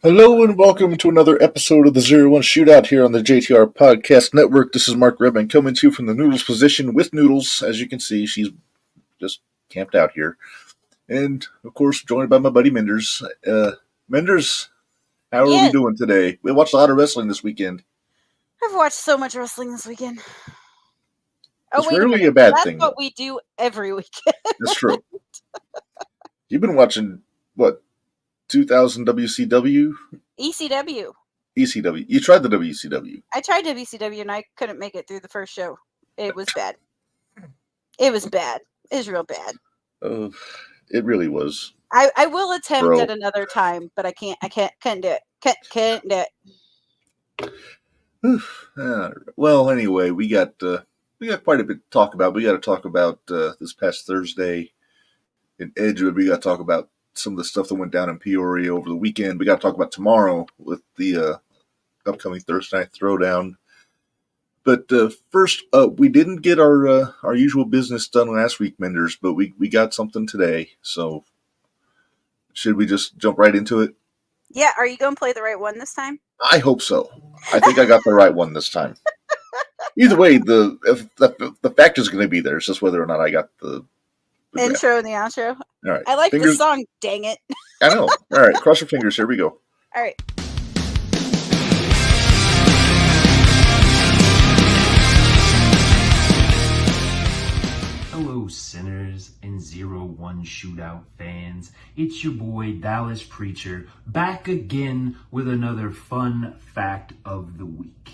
Hello and welcome to another episode of the 01 Shootout here on the JTR Podcast Network. This is Mark Redman coming to you from the Noodles position with Noodles. As you can see, she's just camped out here. And, of course, joined by my buddy Minderz. Minderz, how are we doing today? We watched a lot of wrestling this weekend. I've watched so much wrestling this weekend. It's rarely a bad thing. That's what we do every weekend. That's true. You've been watching, what, 2000 WCW? ECW. ECW. You tried the WCW. I tried WCW and I couldn't make it through the first show. It was bad. It was bad. It was real bad. It really was. I will attempt at another time, but I can't do it. Can't do it. Well, anyway, we got quite a bit to talk about. We got to talk about this past Thursday in Edgewood. We got to talk about some of the stuff that went down in Peoria over the weekend. We got to talk about tomorrow with the upcoming Thursday Night Throwdown. But first, we didn't get our usual business done last week, Minderz, but we got something today. So should we just jump right into it? Yeah, are you going to play the right one this time? I hope so. I think I got the right one this time. Either way, the fact is going to be there. It's just whether or not I got the intro and the outro. All right. I like the song, dang it. I know. All right, cross your fingers. Here we go. All right. Hello, sinners and 01 Shootout fans. It's your boy, Dallas Preacher, back again with another fun fact of the week.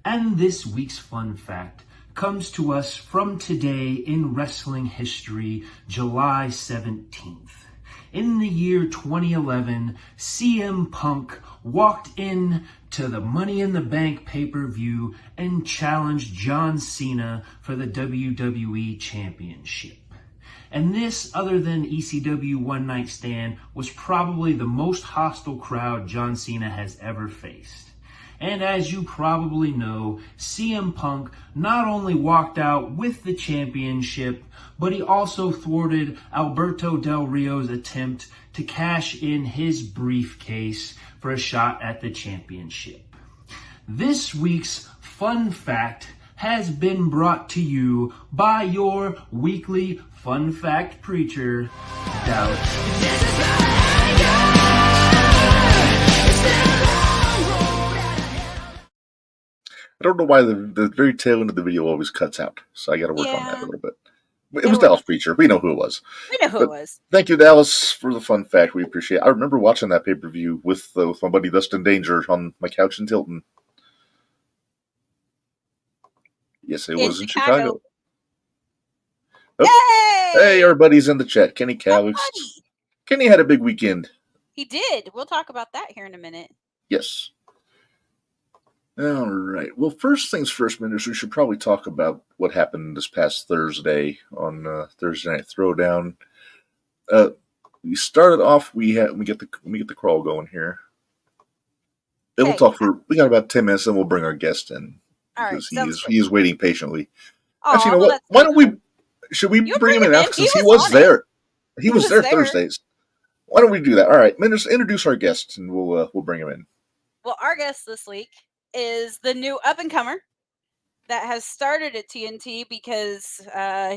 And this week's fun fact comes to us from today in wrestling history, July 17th. In the year 2011, CM Punk walked in to the Money in the Bank pay-per-view and challenged John Cena for the WWE Championship. And this, other than ECW One Night Stand, was probably the most hostile crowd John Cena has ever faced. And as you probably know, CM Punk not only walked out with the championship, but he also thwarted Alberto Del Rio's attempt to cash in his briefcase for a shot at the championship. This week's fun fact has been brought to you by your weekly fun fact preacher, Dallas. I don't know why the very tail end of the video always cuts out, so I got to work on that a little bit. It was Dallas Preacher. We know who it was. Thank you, Dallas, for the fun fact. We appreciate it. I remember watching that pay-per-view with my buddy Dustin Danger on my couch in Tilton. Yes, it was in Chicago. Oh. Hey, everybody's in the chat. Kenny Calix. Kenny had a big weekend. He did. We'll talk about that here in a minute. Yes. All right. Well, first things first, Minderz, we should probably talk about what happened this past Thursday on Thursday Night Throwdown. We started off. We get the crawl going here. Then we'll talk we got about 10 minutes, and we'll bring our guest in because he is waiting patiently. Actually, you know what? Why don't we? Should we bring him in now since he was there? He was there Thursdays. Why don't we do that? All right, Minderz, introduce our guest, and we'll bring him in. Well, our guest this week is the new up-and-comer that has started at TNT because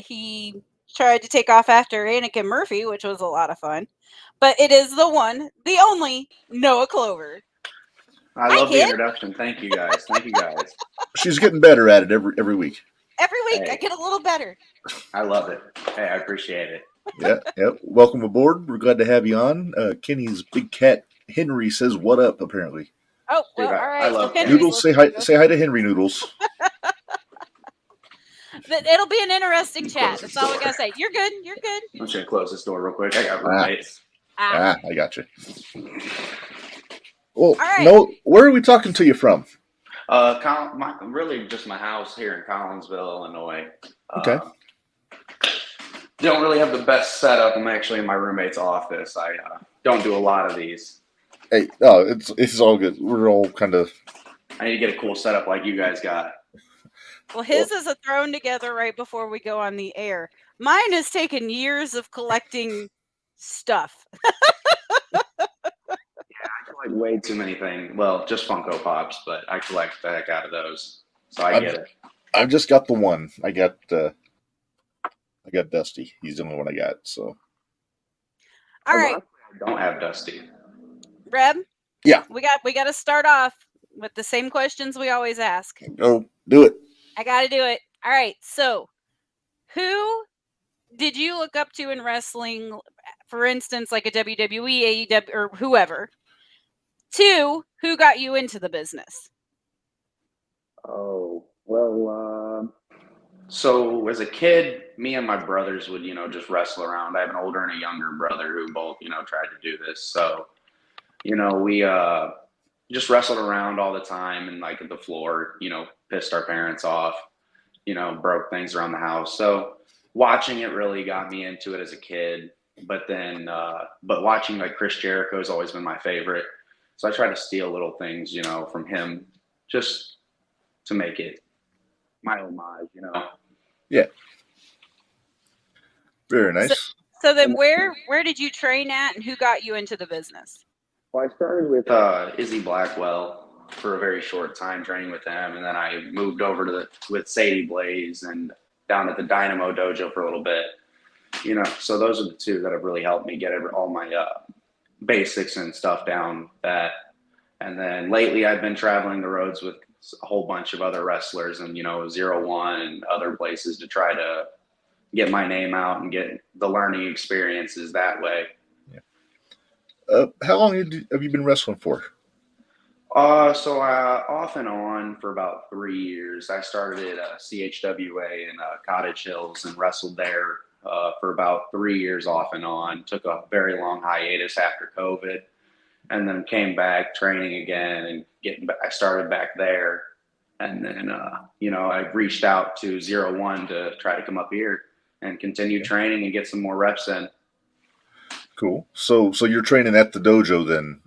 he tried to take off after Anakin Murphy, which was a lot of fun. But it is the one, the only, Noah Clover. I love the introduction. Thank you, guys. She's getting better at it every week. Every week, I get a little better. I love it. Hey, I appreciate it. Yeah. Welcome aboard. We're glad to have you on. Kenny's big cat, Henry, says what up, apparently. Oh, well, all right. I love Noodles, say hi to Henry, Noodles. It'll be an interesting chat. That's all I gotta say. You're good. I'm just gonna close this door real quick. I got roommates. I got you. Well, no, where are we talking to you from? Really just my house here in Collinsville, Illinois. Okay. Don't really have the best setup. I'm actually in my roommate's office. I don't do a lot of these. Hey, it's all good. We're all kind of. I need to get a cool setup like you guys got. Well, his is a thrown together right before we go on the air. Mine has taken years of collecting stuff. Yeah, I like way too many things. Well, just Funko Pops, but I collect the heck out of those, so I get it. I've just got the one. I got Dusty. He's the only one I got. So. All right, I don't have Dusty. Reb. Yeah. We got to start off with the same questions we always ask. Oh, do it. I got to do it. All right. So, who did you look up to in wrestling? For instance, like a WWE, AEW, or whoever. 2, who got you into the business? Oh, well, so as a kid, me and my brothers would, just wrestle around. I have an older and a younger brother who both, tried to do this. So, we just wrestled around all the time and like at the floor, pissed our parents off, broke things around the house. So watching it really got me into it as a kid. But then, but watching like Chris Jericho has always been my favorite. So I try to steal little things, from him just to make it my homage, Yeah. Very nice. So then where did you train at and who got you into the business? Well, I started with Izzy Blackwell for a very short time training with him. And then I moved over to with Sadie Blaze and down at the Dynamo Dojo for a little bit. So those are the 2 that have really helped me get all my basics and stuff down that. And then lately I've been traveling the roads with a whole bunch of other wrestlers and, 01 and other places to try to get my name out and get the learning experiences that way. Yeah. How long have you been wrestling for? So off and on for about 3 years. I started at CHWA in Cottage Hills and wrestled there for about 3 years off and on. Took a very long hiatus after COVID, and then came back training again and I started back there. And then, I reached out to 01 to try to come up here and continue training and get some more reps in. Cool. So you're training at the dojo then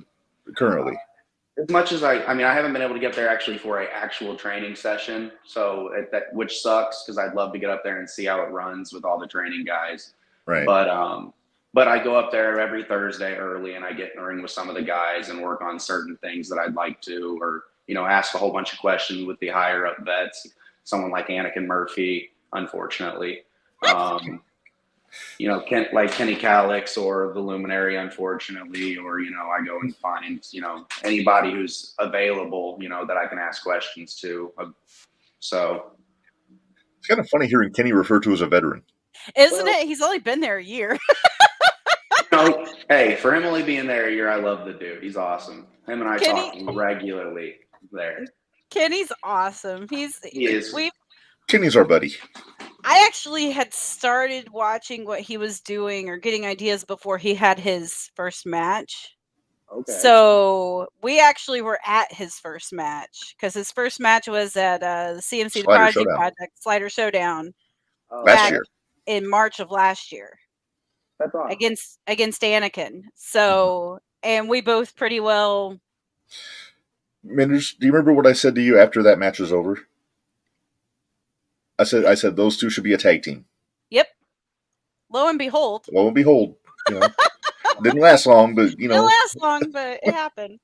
currently? As much as I haven't been able to get there actually for an actual training session. So which sucks because I'd love to get up there and see how it runs with all the training guys. Right. But I go up there every Thursday early and I get in the ring with some of the guys and work on certain things that I'd like to, or, ask a whole bunch of questions with the higher up vets, someone like Anakin Murphy, unfortunately. Kenny Calix or the Luminary, unfortunately, or, I go and find, anybody who's available, that I can ask questions to. So it's kind of funny hearing Kenny referred to as a veteran. Isn't it? He's only been there a year. Hey, for him only being there a year, I love the dude. He's awesome. Him and I talk regularly there. Kenny's awesome. He is. Kenny's our buddy. I actually had started watching what he was doing or getting ideas before he had his first match. Okay. So we actually were at his first match because his first match was at the CMC Project Slider Showdown last year in March of last year. That's awesome. Against Anakin. So and we both pretty well. Minderz, do you remember what I said to you after that match was over? I said those 2 should be a tag team. Yep. Lo and behold. Didn't last long, but Didn't last long, but it happened.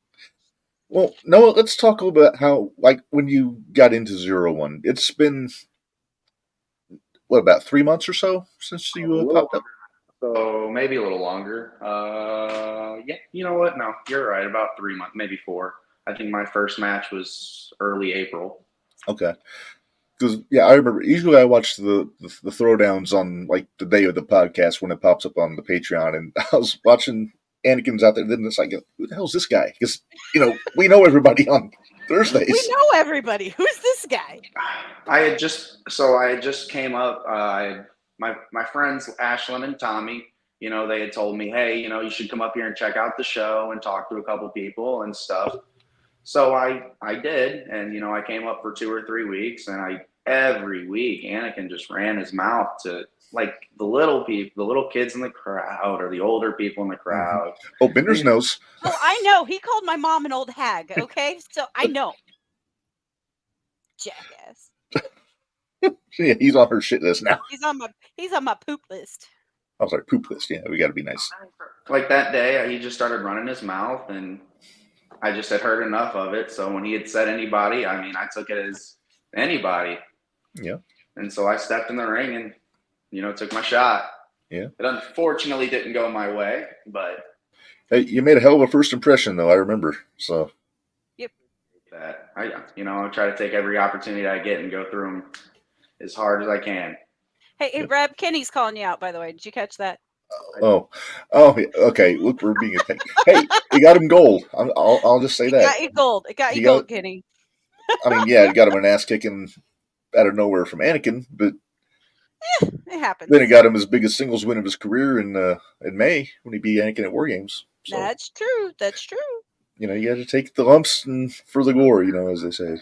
Well, Noah, let's talk a little bit how, like, when you got into 01. It's been about 3 months or so since you popped up. So maybe a little longer. Yeah, you know what? No, you're right. About 3 months, maybe 4. I think my first match was early April. Okay. Because, yeah, I remember, usually I watch the throwdowns on, like, the day of the podcast when it pops up on the Patreon, and I was watching Anakin's out there, then it's like, who the hell's this guy? Because, we know everybody on Thursdays. We know everybody. Who's this guy? I had just came up, my friends, Ashlyn and Tommy, they had told me, hey, you should come up here and check out the show and talk to a couple people and stuff. So I did, and I came up for 2 or 3 weeks, and every week Anakin just ran his mouth to like the little people, the little kids in the crowd, or the older people in the crowd. Oh, Minderz knows. Oh, I know. He called my mom an old hag. Okay, so I know. Jackass. Yeah, he's on her shit list now. He's on my poop list. I was like, poop list. Yeah, we got to be nice. Like that day, he just started running his mouth, and I just had heard enough of it. So when he had said anybody, I mean, I took it as anybody. Yeah. And so I stepped in the ring and, took my shot. Yeah. It unfortunately didn't go my way, but. Hey, you made a hell of a first impression, though, I remember. So. Yep. That I try to take every opportunity I get and go through them as hard as I can. Hey, Reb, Kenny's calling you out, by the way. Did you catch that? Oh, okay. Look, we're being attacked. Hey, it got him gold. I'll just say that. It got you gold. It got you gold, Kenny. I mean, yeah, it got him an ass kicking out of nowhere from Anakin, but it happens. Then it got him his biggest singles win of his career in May when he beat Anakin at War Games. So, That's true. You got to take the lumps and for the gore, as they say.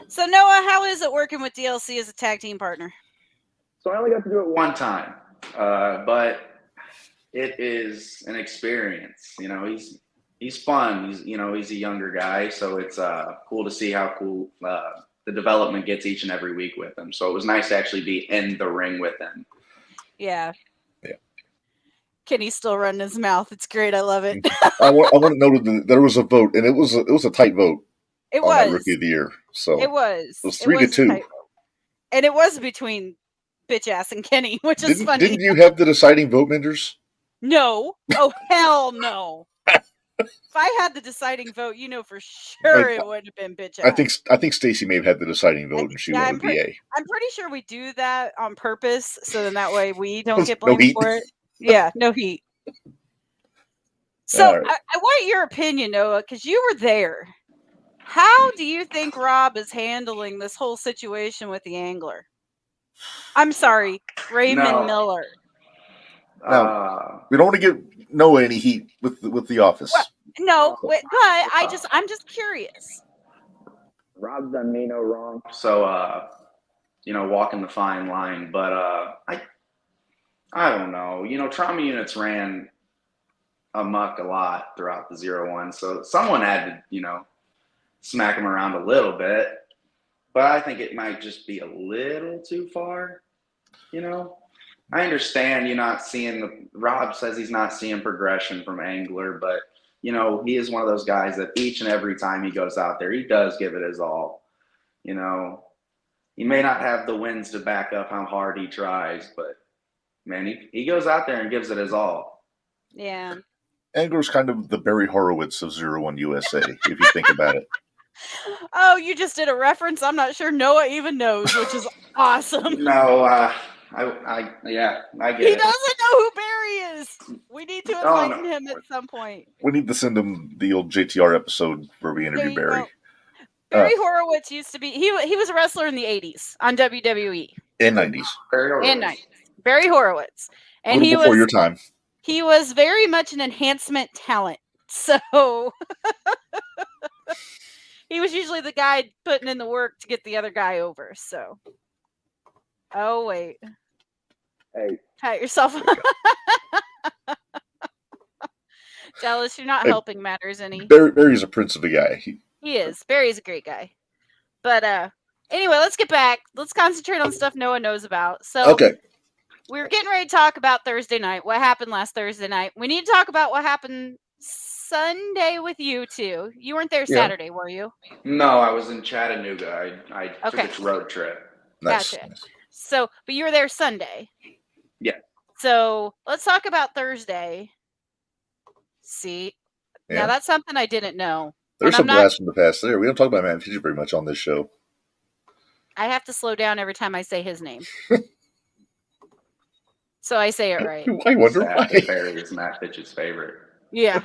So Noah, how is it working with DLC as a tag team partner? So I only got to do it one time, but it is an experience. He's fun. He's a younger guy, so it's cool to see how cool the development gets each and every week with him. So it was nice to actually be in the ring with him. Yeah. Kenny's still running his mouth. It's great. I love it. I want to note that there was a vote, and it was a tight vote. It on was that Rookie of the Year. So it was 3-2, and it was between bitch ass and Kenny, which is funny. Didn't you have the deciding vote, Minderz? No. Oh hell no. If I had the deciding vote, for sure it would have been bitch ass. I think Stacy may have had the deciding vote, and she won the VA. I'm pretty sure we do that on purpose, so then that way we don't get blamed for it. Yeah, no heat. So right. I want your opinion, Noah, because you were there. How do you think Rob is handling this whole situation with the angler? I'm sorry, Raymond Miller. Now, we don't want to give Noah any heat with the office. Well, no, but I'm just curious. Rob's done me no wrong. So, walking the fine line, but I don't know. Trauma units ran amok a lot throughout the 0-1, so someone had to, smack him around a little bit. But I think it might just be a little too far, I understand you're not seeing Rob says he's not seeing progression from Angler, but he is one of those guys that each and every time he goes out there, he does give it his all. He may not have the wins to back up how hard he tries, but man, he goes out there and gives it his all. Yeah. Angler's kind of the Barry Horowitz of 0-1 USA, if you think about it. Oh, you just did a reference I'm not sure Noah even knows, which is awesome. No, I get it. He doesn't know who Barry is. We need to enlighten him at some point. We need to send him the old JTR episode where we interview Barry. Barry Horowitz used to be, he was a wrestler in the 80s on WWE. And 90s. Barry Horowitz. And he was before your time. He was very much an enhancement talent. So he was usually the guy putting in the work to get the other guy over. So, oh wait, hey, pat yourself. Dallas, you're not helping matters any. Barry's a prince of a guy. He is. Barry's a great guy. But anyway, let's get back. Let's concentrate on stuff Noah knows about. So, okay. We were getting ready to talk about Thursday night. What happened last Thursday night? We need to talk about what happened Sunday with you two. You weren't there Saturday, were you? No, I was in Chattanooga. I took a road trip. Nice. Gotcha. So, but you were there Sunday. Yeah. So let's talk about Thursday. See, now that's something I didn't know. There's some blast from the past there. We don't talk about Matt Fidget very much on this show. I have to slow down every time I say his name. So I say it right. I wonder why. Barry is Matt Fitchett's favorite. Yeah.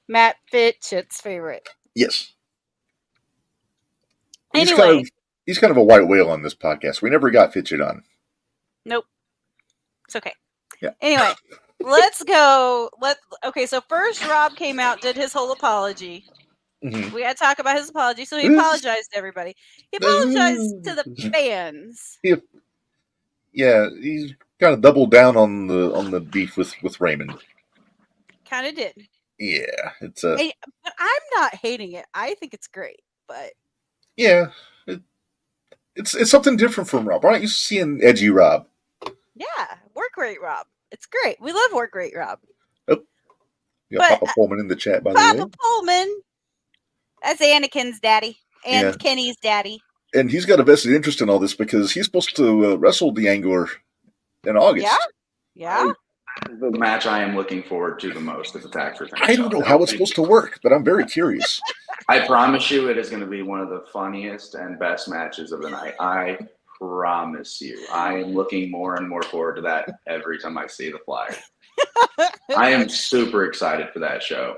Matt Fitchett's favorite. Yes. Anyway. He's kind of a white whale on this podcast. We never got Fitchett on. Nope. It's okay. Yeah. Anyway, let's go. Okay, so first Rob came out, did his whole apology. Mm-hmm. We had to talk about his apology. So he apologized to everybody. He apologized to the fans. Yeah, he's kind of doubled down on the beef with Raymond. Kind of did. Yeah, it's but I'm not hating it. I think it's great, but yeah, it's something different from Rob. We're not used to seeing edgy Rob. Yeah, work rate Rob. It's great. We love work rate Rob. Oh. You got But Papa Pullman in the chat, by the Papa way. Pullman, that's Anakin's daddy and Yeah. Kenny's daddy. And he's got a vested interest in all this because he's supposed to wrestle the Angler in August. Yeah. The match I am looking forward to the most is the tax return. I don't know how it's supposed to work, but I'm very curious. I promise you it is going to be one of the funniest and best matches of the night. I promise you. I am looking more and more forward to that every time I see the flyer. I am super excited for that show.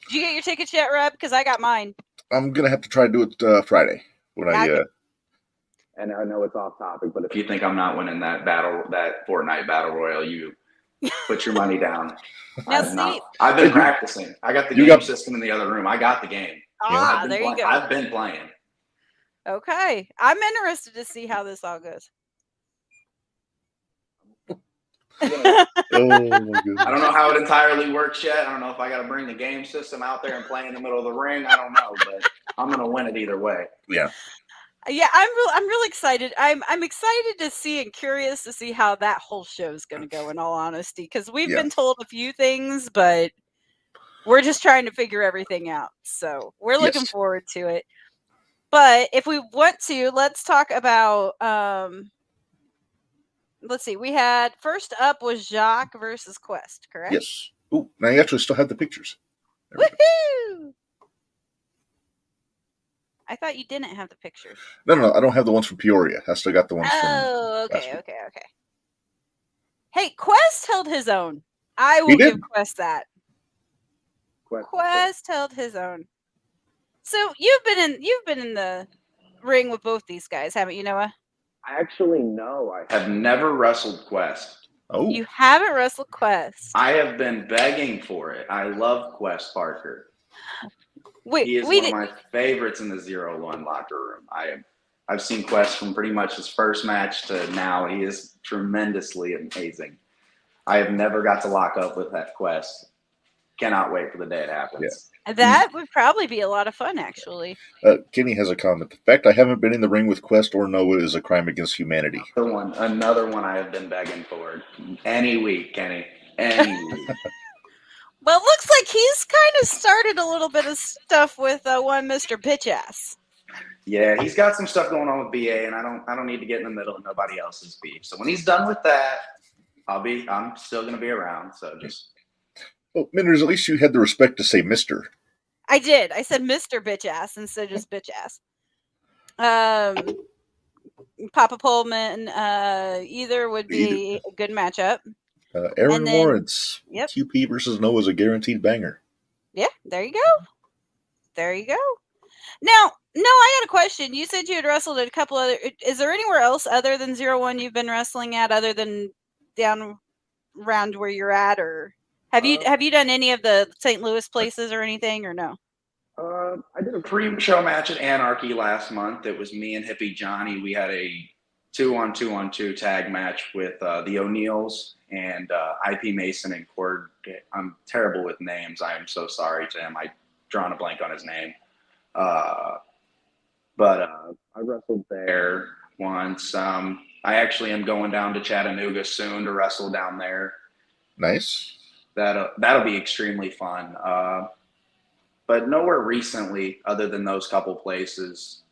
Did you get your tickets yet, Reb? Because I got mine. I'm going to have to try to do it Friday. And I know it's off topic, but if you think I'm not winning that Fortnite Battle Royal, you put your money down. I've been practicing. I got the game system in the other room. I got the game. There you go. I've been playing. Okay. I'm interested to see how this all goes. Oh my goodness. I don't know how it entirely works yet. I don't know if I got to bring the game system out there and play in the middle of the ring. I don't know, but I'm going to win it either way. Yeah. Yeah, I'm really excited. I'm excited to see and curious to see how that whole show is going to go, in all honesty, because we've been told a few things, but we're just trying to figure everything out. So we're looking forward to it. But if we want to, let's talk about let's see. We had first up was Jacques versus Quest, correct? Yes. Oh, now you actually still have the pictures. Woohoo! I thought you didn't have the pictures. No, I don't have the ones from Peoria. I still got the ones from. Oh, okay. Hey, Quest held his own. I will give Quest that. Quest held his own. So you've been in the ring with both these guys, haven't you, Noah? I actually know. I have never wrestled Quest. Oh. You haven't wrestled Quest. I have been begging for it. I love Quest Parker. He is one of my favorites in the 0-1 locker room. I've seen Quest from pretty much his first match to now. He is tremendously amazing. I have never got to lock up with that Quest. Cannot wait for the day it happens. Yeah. That would probably be a lot of fun, actually. Kenny has a comment. The fact I haven't been in the ring with Quest or Noah is a crime against humanity. Another one I have been begging for. Any week, Kenny. Any week. Well, it looks like he's kind of started a little bit of stuff with one Mr. Bitchass. Yeah, he's got some stuff going on with BA, and I don't need to get in the middle of nobody else's beef. So when he's done with that, I'm still gonna be around. So just. Well, Minderz, at least you had the respect to say Mr. I did. I said Mr. Bitchass instead of just Bitchass. Papa Pullman, either would be a good matchup. Aaron Lawrence, QP versus Noah is a guaranteed banger. Yeah, there you go. Now, no, I got a question. You said you had wrestled at a couple other. Is there anywhere else other than 0-1 you've been wrestling at, other than down around where you're at, or have you done any of the St. Louis places or anything, or no? I did a pre-show match at Anarchy last month. It was me and Hippie Johnny. We had a 2-on-2-on-2 tag match with the O'Neills and IP Mason and Cord. I'm terrible with names. I am so sorry to him. I've drawn a blank on his name. But I wrestled there once. I actually am going down to Chattanooga soon to wrestle down there. Nice. That'll be extremely fun. But nowhere recently other than those couple places.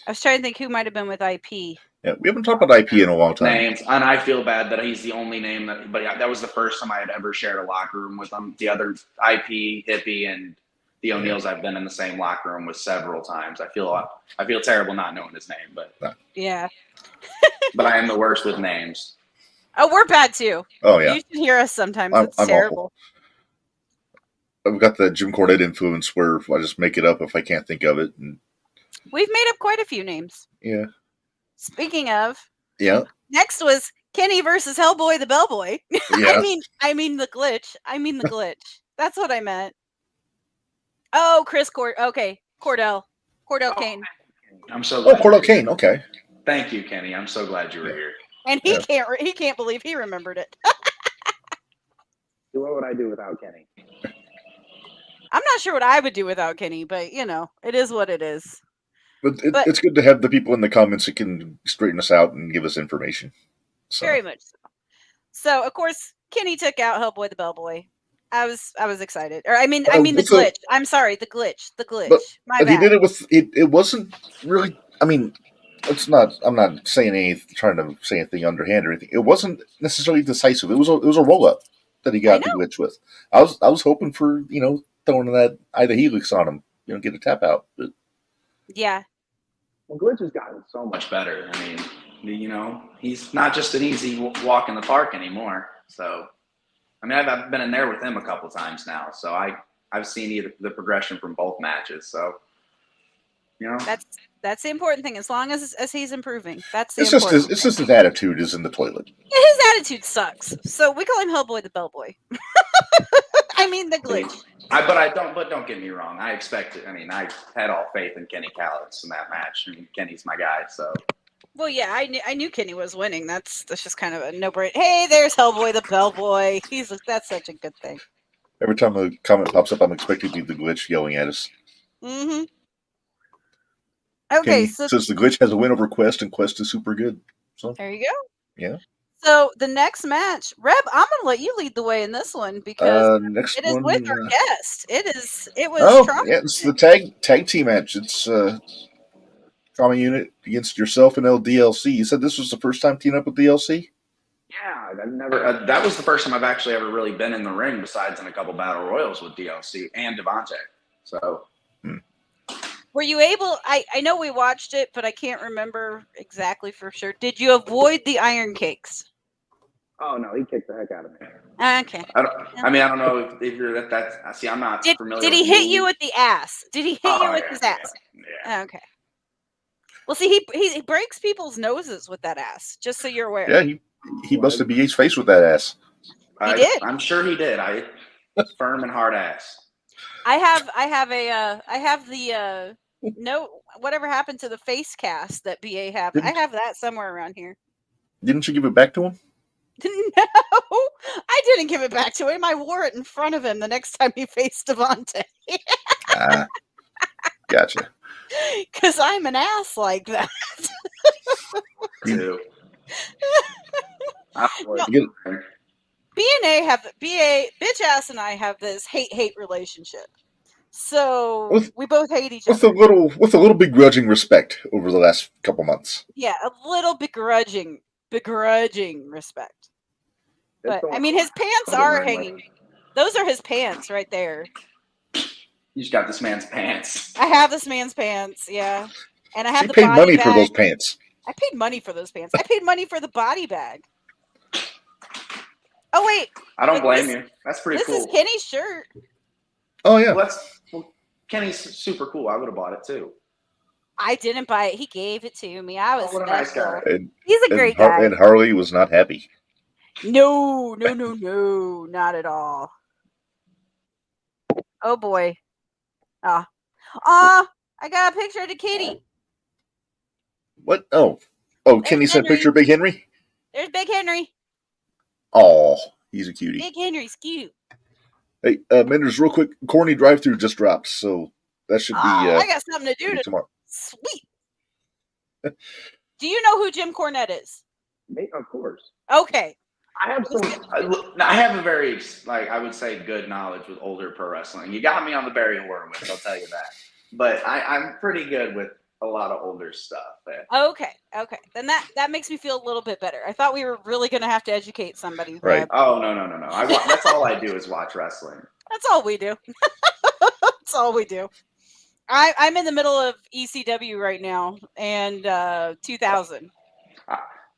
I was trying to think who might have been with IP. Yeah, we haven't talked about IP in a long time. Names, and I feel bad that he's the only name but that was the first time I had ever shared a locker room with him. The other IP, Hippie, and the O'Neills I've been in the same locker room with several times. I feel terrible not knowing his name, but yeah. But I am the worst with names. Oh, we're bad too. Oh yeah. You should hear us sometimes. It's terrible. Awful. I've got the Jim Cornette influence where I just make it up if I can't think of it. And we've made up quite a few names. Yeah. Speaking of, next was Kenny versus Hellboy the Bellboy. Yeah. I mean the glitch. That's what I meant. Oh, Cordell Kane. I'm so glad. Oh, Cordell Kane. Okay. Thank you, Kenny. I'm so glad you were here. And he can't believe he remembered it. What would I do without Kenny? I'm not sure what I would do without Kenny, but it is what it is. But it's good to have the people in the comments that can straighten us out and give us information. So. Very much so. So, of course, Kenny took out Hellboy the Bellboy. I was excited. Or I mean the It's a- glitch. I'm sorry, the glitch. but My he bad. did it with it. It wasn't really. I mean, it's not. I'm not saying anything, trying to say anything underhand or anything. It wasn't necessarily decisive. It was a roll up that he I got the know. glitch with. I was hoping for throwing that Ida Helix on him. Get a tap out. But Yeah. Well, Glitch has gotten so much better. I mean, he's not just an easy walk in the park anymore. So, I mean, I've been in there with him a couple times now. So I've seen the progression from both matches. So, That's the important thing. As long as he's improving, that's the it's just important. it's just his attitude is in the toilet. Yeah, his attitude sucks. So we call him Hellboy the Bellboy. I mean the glitch. But don't get me wrong. I expect it. I mean, I had all faith in Kenny Callets in that match. I mean, Kenny's my guy. So. Well, yeah, I knew Kenny was winning. That's just kind of a no-brainer. Hey, there's Hellboy the Bellboy. That's such a good thing. Every time a comment pops up, I'm expecting to be the glitch yelling at us. Mm-hmm. Okay, Kenny so says the glitch has a win over Quest, and Quest is super good. So there you go. Yeah. So the next match, Reb, I'm gonna let you lead the way in this one because next it is one, with our guest. It was Trauma. Yeah, it's the tag team match. It's Trauma Unit against yourself and LDLC. You said this was the first time teaming up with DLC? Yeah, I've never. That was the first time I've actually ever really been in the ring, besides in a couple battle royals with DLC and Devontae. So, were you able? I know we watched it, but I can't remember exactly for sure. Did you avoid the iron cakes? Oh no, he kicked the heck out of me. Okay. I don't know if you're that's. See, I'm not familiar. Did he hit you with the ass? Did he hit you with his ass? Yeah. Okay. Well, see, he breaks people's noses with that ass. Just so you're aware. Yeah, he busted BA's face with that ass. He did. I'm sure he did. Firm and hard ass. I have the no, whatever happened to the face cast that BA had? I have that somewhere around here. Didn't you give it back to him? No, I didn't give it back to him. I wore it in front of him the next time he faced Devontae. Gotcha. Because I'm an ass like that. Too. Bitch ass and I have this hate relationship. So we both hate each other. With a little begrudging respect over the last couple months. Yeah, a little begrudging respect. But I mean, his pants are hanging. Those are his pants right there. You just got this man's pants. I have this man's pants, yeah. And I have the body bag. She paid money for those pants. I paid money for those pants. I paid money for the body bag. Oh, wait. I don't blame you. That's pretty cool. This is Kenny's shirt. Oh, yeah. Well, Kenny's super cool. I would have bought it, too. I didn't buy it. He gave it to me. I was what a nice guy. He's a great guy. And Harley was not happy. No, not at all. Oh, boy. I got a picture of the kitty. What? Oh, Kenny sent a picture of Big Henry? There's Big Henry. Oh, he's a cutie. Big Henry's cute. Hey, Minderz, real quick, Corny drive-through just dropped, so that should be... I got something to do tomorrow. Sweet. Do you know who Jim Cornette is? Me, of course. Okay. I have a very, I would say, good knowledge with older pro wrestling. You got me on the Barry Horowitz, I'll tell you that. But I'm pretty good with a lot of older stuff. Okay. Then that makes me feel a little bit better. I thought we were really going to have to educate somebody. Right. Reb. Oh, no. That's all I do is watch wrestling. That's all we do. That's all we do. I'm in the middle of ECW right now and 2000.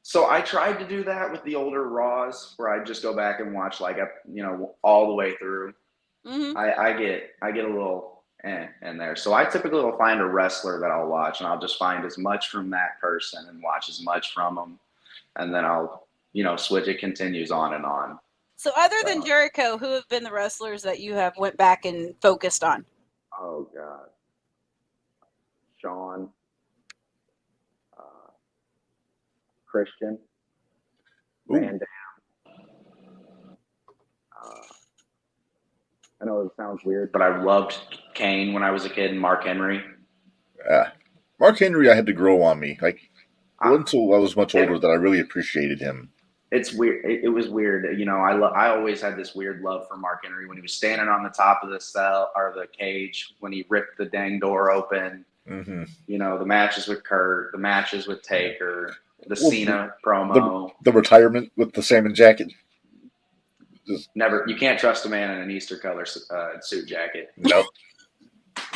So I tried to do that with the older Raws, where I just go back and watch all the way through. Mm-hmm. I get a little in there. So I typically will find a wrestler that I'll watch, and I'll just find as much from that person and watch as much from them, and then I'll switch. It continues on and on. So other than Jericho, who have been the wrestlers that you have went back and focused on? Oh God, Sean. Christian, Van Dam. I know it sounds weird, but I loved Kane when I was a kid, and Mark Henry. Mark Henry, I had to grow on me. Until I was much older that I really appreciated him. It's weird. It was weird. I always had this weird love for Mark Henry when he was standing on the top of the cell or the cage when he ripped the dang door open. Mm-hmm. The matches with Kurt, the matches with Taker, the Well, Cena promo. The retirement with the salmon jacket. You can't trust a man in an Easter color suit jacket. Nope.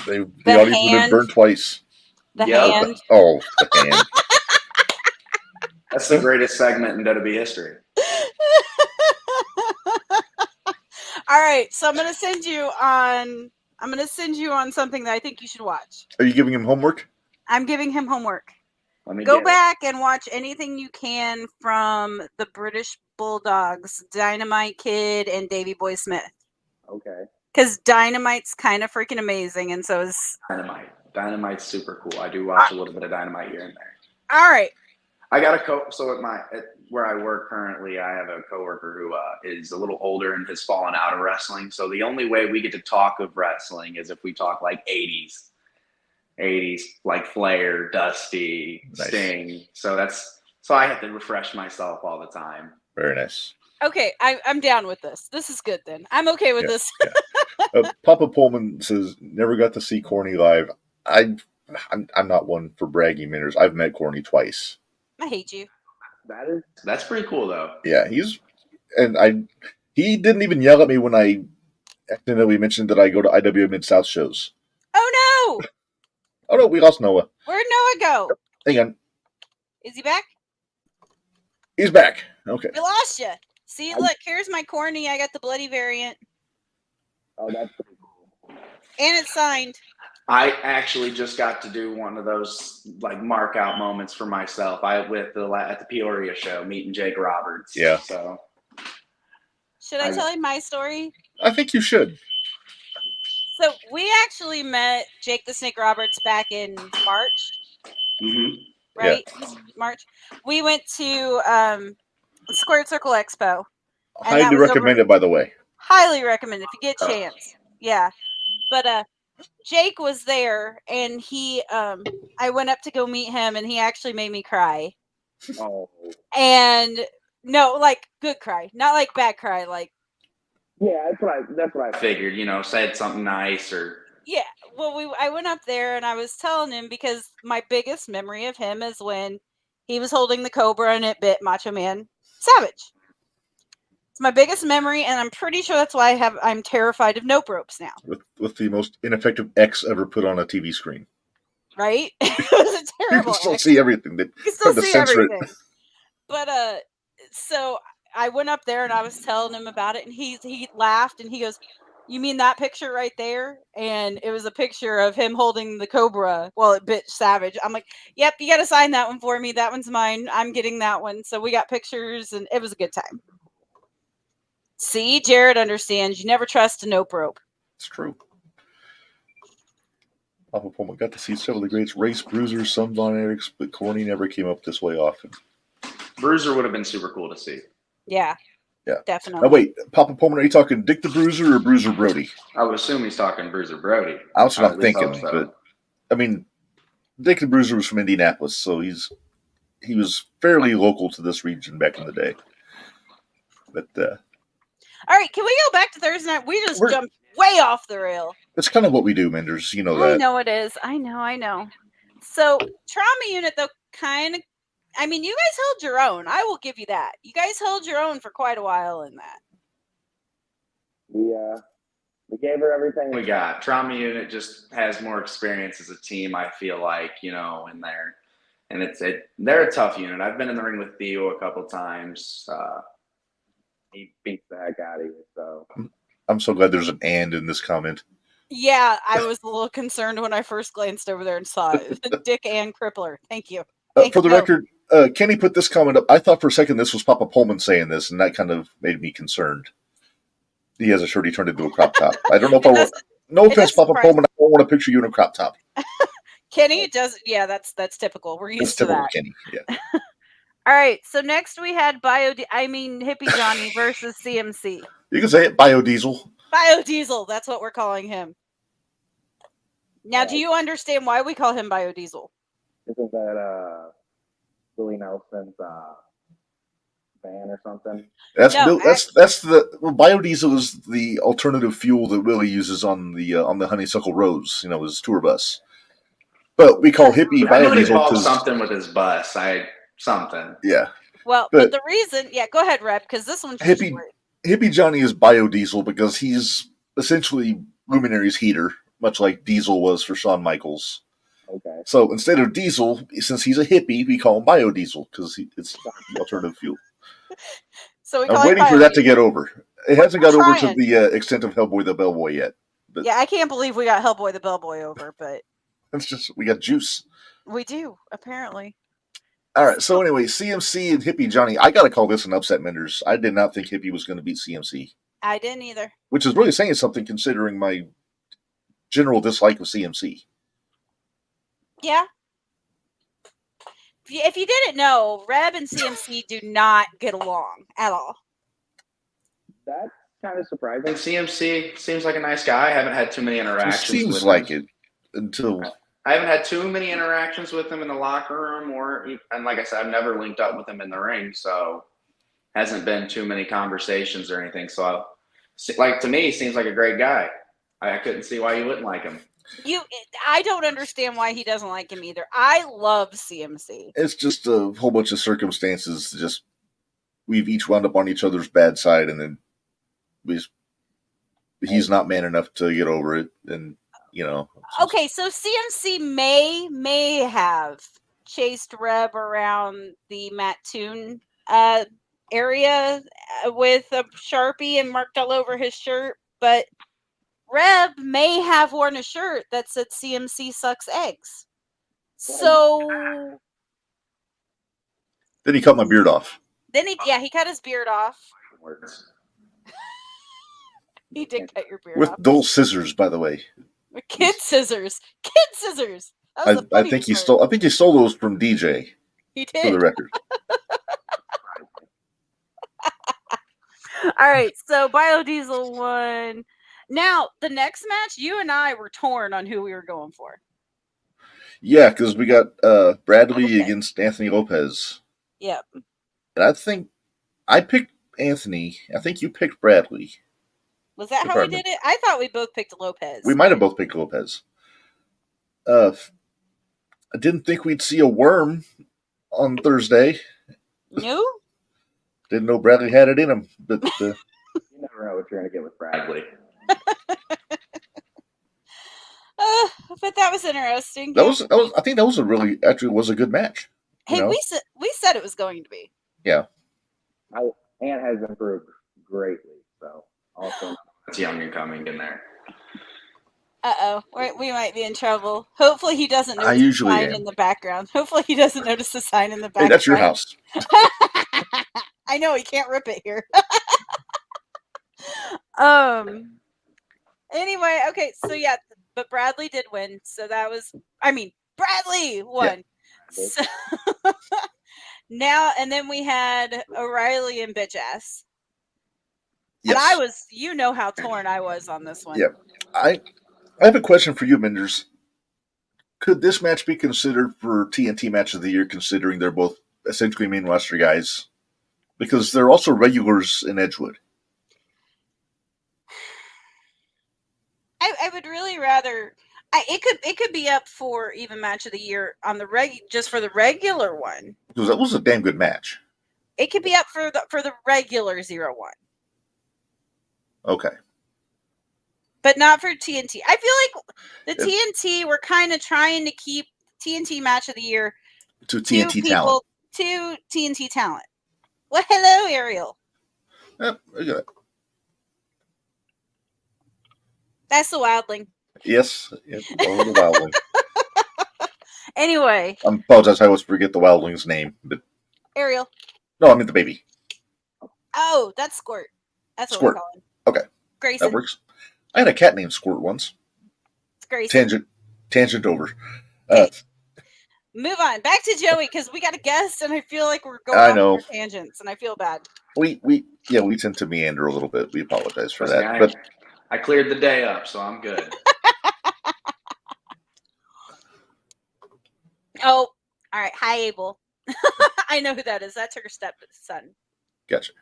The audience would have burned twice. The hand. The hand. That's the greatest segment in WWE history. All right, so I'm gonna send you on something that I think you should watch. Are you giving him homework? I'm giving him homework. Go Go back and watch anything you can from the British Bulldogs, Dynamite Kid and Davey Boy Smith. Okay. Because Dynamite's kind of freaking amazing, and so is Dynamite. Dynamite's super cool. I do watch a little bit of Dynamite here and there. All right. I got where I work currently, I have a coworker who is a little older and has fallen out of wrestling. So the only way we get to talk of wrestling is if we talk like 80s, like Flair, Dusty, Nice. Sting. So I have to refresh myself all the time. Very nice. Okay, I'm down with this. This is good then. I'm okay with this. Yeah. Papa Pullman says, never got to see Corny live. I'm not one for bragging, Minderz. I've met Corny twice. I hate you. That's pretty cool though. Yeah, he didn't even yell at me when I accidentally mentioned that I go to IWA Mid-South shows. Oh no! Oh no, we lost Noah. Where'd Noah go? Hang on. Is he back? He's back. Okay. We lost you. See, look, here's my Corny. I got the bloody variant. Oh, that's pretty cool. And it's signed. I actually just got to do one of those like mark out moments for myself. At the Peoria show, meeting Jake Roberts. Yeah. So should I tell you my story? I think you should. So we actually met Jake the Snake Roberts back in March. Mm-hmm. Right? Yeah. March. We went to Squared Circle Expo. Highly recommend it, by the way. Highly recommend it if you get a chance. Yeah. But Jake was there, and I went up to go meet him, and he actually made me cry. Oh. And no, like good cry, not like bad cry, like. Yeah, that's what I figured. Said something nice or. Yeah, well, I went up there, and I was telling him because my biggest memory of him is when he was holding the Cobra and it bit Macho Man Savage. It's my biggest memory, and I'm pretty sure that's why I'm terrified of nope ropes now. With the most ineffective X ever put on a TV screen. Right? It was a terrible. You can still see everything. You can still see everything. But so I went up there and I was telling him about it, and he laughed and he goes, "You mean that picture right there?" And it was a picture of him holding the Cobra. Well, it bit Savage. I'm like, "Yep, you got to sign that one for me. That one's mine. I'm getting that one." So we got pictures, and it was a good time. See, Jared understands. You never trust a nope rope. It's true. Papa Pullman got to see several of the greats, Race, Bruiser, some Von Erichs, but Corny never came up this way often. Bruiser would have been super cool to see. Yeah. Yeah. Definitely. Now wait, Papa Pullman, are you talking Dick the Bruiser or Bruiser Brody? I would assume he's talking Bruiser Brody. That's what I'm thinking. But I mean, Dick the Bruiser was from Indianapolis, so he was fairly local to this region back in the day. But all right, can we go back to Thursday night? We just jumped way off the rail. That's kind of what we do, Minderz. You know that. I know it is. I know. So, Trauma Unit, though, kind of, I mean, you guys held your own. I will give you that. You guys held your own for quite a while in that. We gave her everything we got. Trauma Unit just has more experience as a team, I feel like, in there. And they're a tough unit. I've been in the ring with Theo a couple times. He beats the heck out of you. So I'm so glad there's an "and" in this comment. Yeah, I was a little concerned when I first glanced over there and saw it. Dick and Crippler. Thank you. For the record, Kenny put this comment up. I thought for a second this was Papa Pullman saying this, and that kind of made me concerned. He has a shirt he turned into a crop top. I don't know if I want. No offense, Papa Pullman. I don't want to picture you in a crop top. Kenny does. Yeah, that's typical. We're used to that. Kenny. Yeah. All right, so next we had Hippie Johnny versus CMC. You can say it, Biodiesel. Biodiesel, that's what we're calling him. Now, do you understand why we call him Biodiesel? Isn't that Willie Nelson's fan or something. That's No, that's the biodiesel is the alternative fuel that Willie uses on the Honeysuckle Rose, his tour bus. But we call hippie I knew it biodiesel involved because something with his bus. Something. yeah, well, but but the reason, yeah, go ahead, Reb, because this one's hippie short. hippie Johnny is biodiesel because he's essentially Luminary's heater, much like Diesel was for Shawn Michaels. Okay. So instead of diesel, since he's a hippie, we call him biodiesel because it's the alternative fuel. So we I'm call it waiting for that to biodiesel. get over. It We're hasn't got over to trying. the extent of Hellboy the Bellboy yet. But Yeah, I can't believe we got Hellboy the Bellboy over, but it's just we got juice. we do, apparently. All right. So anyway, CMC and Hippie Johnny. I gotta call this an upset, Minderz. I did not think Hippie was going to beat CMC, I didn't either. which is really saying something considering my general dislike of CMC. Yeah. If you didn't know, Reb and CMC do not get along at all. That's kind of And surprising. CMC seems like a nice guy. I haven't had too many It interactions seems with like him. it until I haven't had too many interactions with him in the locker room, and like I said, I've never linked up with him in the ring, so hasn't been too many conversations or anything. So, like to me, he seems like a great guy. I couldn't see why you wouldn't like him. I don't understand why he doesn't like him either. I love CMC. it's just a whole bunch of circumstances. Just we've each wound up on each other's bad side, and then he's not man enough to get over it, and Okay, so CMC may have chased Reb around the Mattoon area with a Sharpie and marked all over his shirt, but Reb may have worn a shirt that said CMC sucks eggs. So Then he cut my beard off. then he cut his beard off. Words. He did cut your beard With off. dull scissors, by the way. With kid scissors. Kid scissors. That was the I funny think he part. stole. I think he stole those from DJ. He For the did. record. All right, so Biodiesel won. Now, the next match, you and I were torn on who we were going for. Yeah, because we got Bradley Okay. against Anthony Lopez. Yep. And I think I picked Anthony. I think you picked Bradley. Was that If how I we did it? I thought we both picked Lopez. We might have both picked Lopez. I didn't think we'd see a worm on Thursday. No? Didn't know Bradley had it in him. But You never know what you're going to get with Bradley. But that was interesting. that was I think that was a good match. Hey, we said it was going to be. Yeah. And has improved greatly. So also, It's young and coming in there. Uh-oh. We might be in trouble. Hopefully he doesn't I notice the usually sign am. in the background. Hopefully he doesn't notice the sign in the Hey, background. that's your house. I know, he can't rip it here. Anyway, okay, so yeah, but Bradley did win. So that was, Bradley won. Yeah. So now, and then we had O'Reilly and Bitch Ass. Yes. And I was, how torn I was on this one. Yeah. I have a question for you, Minderz. Could this match be considered for TNT Match of the Year, considering they're both essentially main roster guys? Because they're also regulars in Edgewood. I would really rather. It could be up for even Match of the Year on the just for the regular one. Because that was a damn good match. It could be up for the regular 0-1. Okay. But not for TNT. I feel like the TNT, we're kind of trying to keep TNT Match of the Year To TNT talent. To TNT talent. Well, hello, Ariel. Yep, look at that. That's the Wildling. Yes, the Wildling. Anyway. I apologize, I always forget the Wildling's name. But Ariel. no, I mean the baby. Oh, that's Squirt. That's Squirt. what we call him. Okay. Grayson. That works. I had a cat named Squirt once. It's Grayson. Tangent over. Move on. Back to Joey, because we got a guest, and I feel like we're going I off know. on tangents, and I feel bad. We tend to meander a little bit. We apologize for Trust that. me, But I cleared the day up, so I'm good. Oh, all right. Hi, Abel. I know who that is. That's her stepson. Gotcha.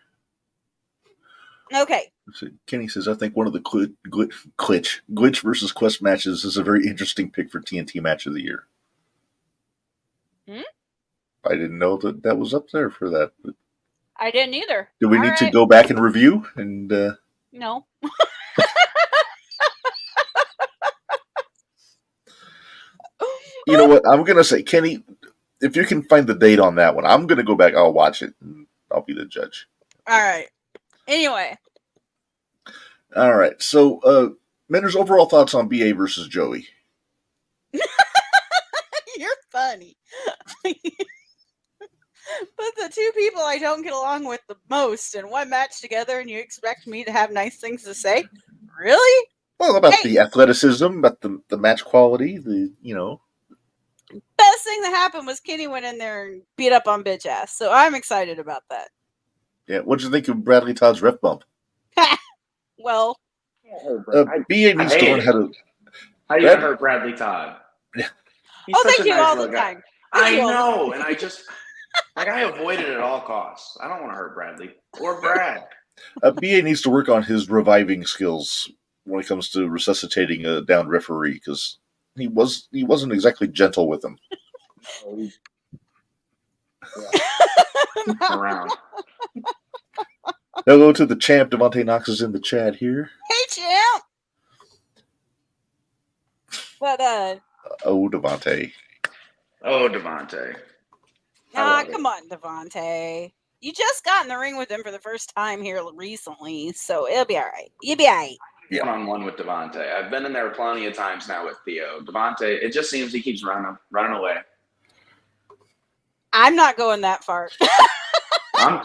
Okay. So Kenny says, I think one of the Glitch versus Quest matches is a very interesting pick for TNT match of the year. Hmm? I didn't know that was up there for that. But I didn't either. do we All need to right. go back and review? And No. you know what? I'm going to say, Kenny, if you can find the date on that one, I'm going to go back. I'll watch it. And I'll be the judge. All right. Anyway. All right. So, Minderz, overall thoughts on BA versus Joey? You're funny. But the two people I don't get along with the most in one match together, and you expect me to have nice things to say? Really? Well, about the athleticism, about the match quality, Best thing that happened was Kenny went in there and beat up on bitch ass. So I'm excited about that. Yeah. What'd you think of Bradley Todd's ref bump? Well, BA needs to learn how to. How you gonna hurt Bradley Todd? Yeah. thank you all the time. I know, and I just I avoid it at all costs. I don't want to hurt Bradley or Brad. BA needs to work on his reviving skills when it comes to resuscitating a downed referee because he wasn't exactly gentle with him. Around. Hello to the champ. Devontae Knox is in the chat here. Hey, champ. But Oh, Devontae. Oh, Devontae. come on, Devontae. You just got in the ring with him for the first time here recently, so it'll be all right. You'll be all right. Yeah. One-on-one with Devontae. I've been in there plenty of times now with Theo. Devontae, it just seems he keeps running away. I'm not going that far. I'm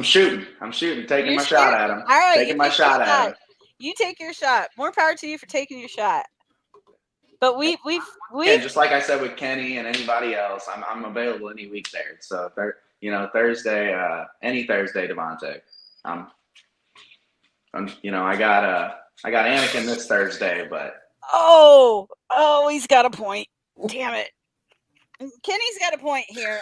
shooting. Taking You're my shot at him. All right, Taking my shot at him. You take your shot. More power to you for taking your shot. But we And just like I said with Kenny and anybody else, I'm available any week there. So Thursday, any Thursday, Devontae. I got Anakin this Thursday, but oh, he's got a point. Damn it. Kenny's got a point here.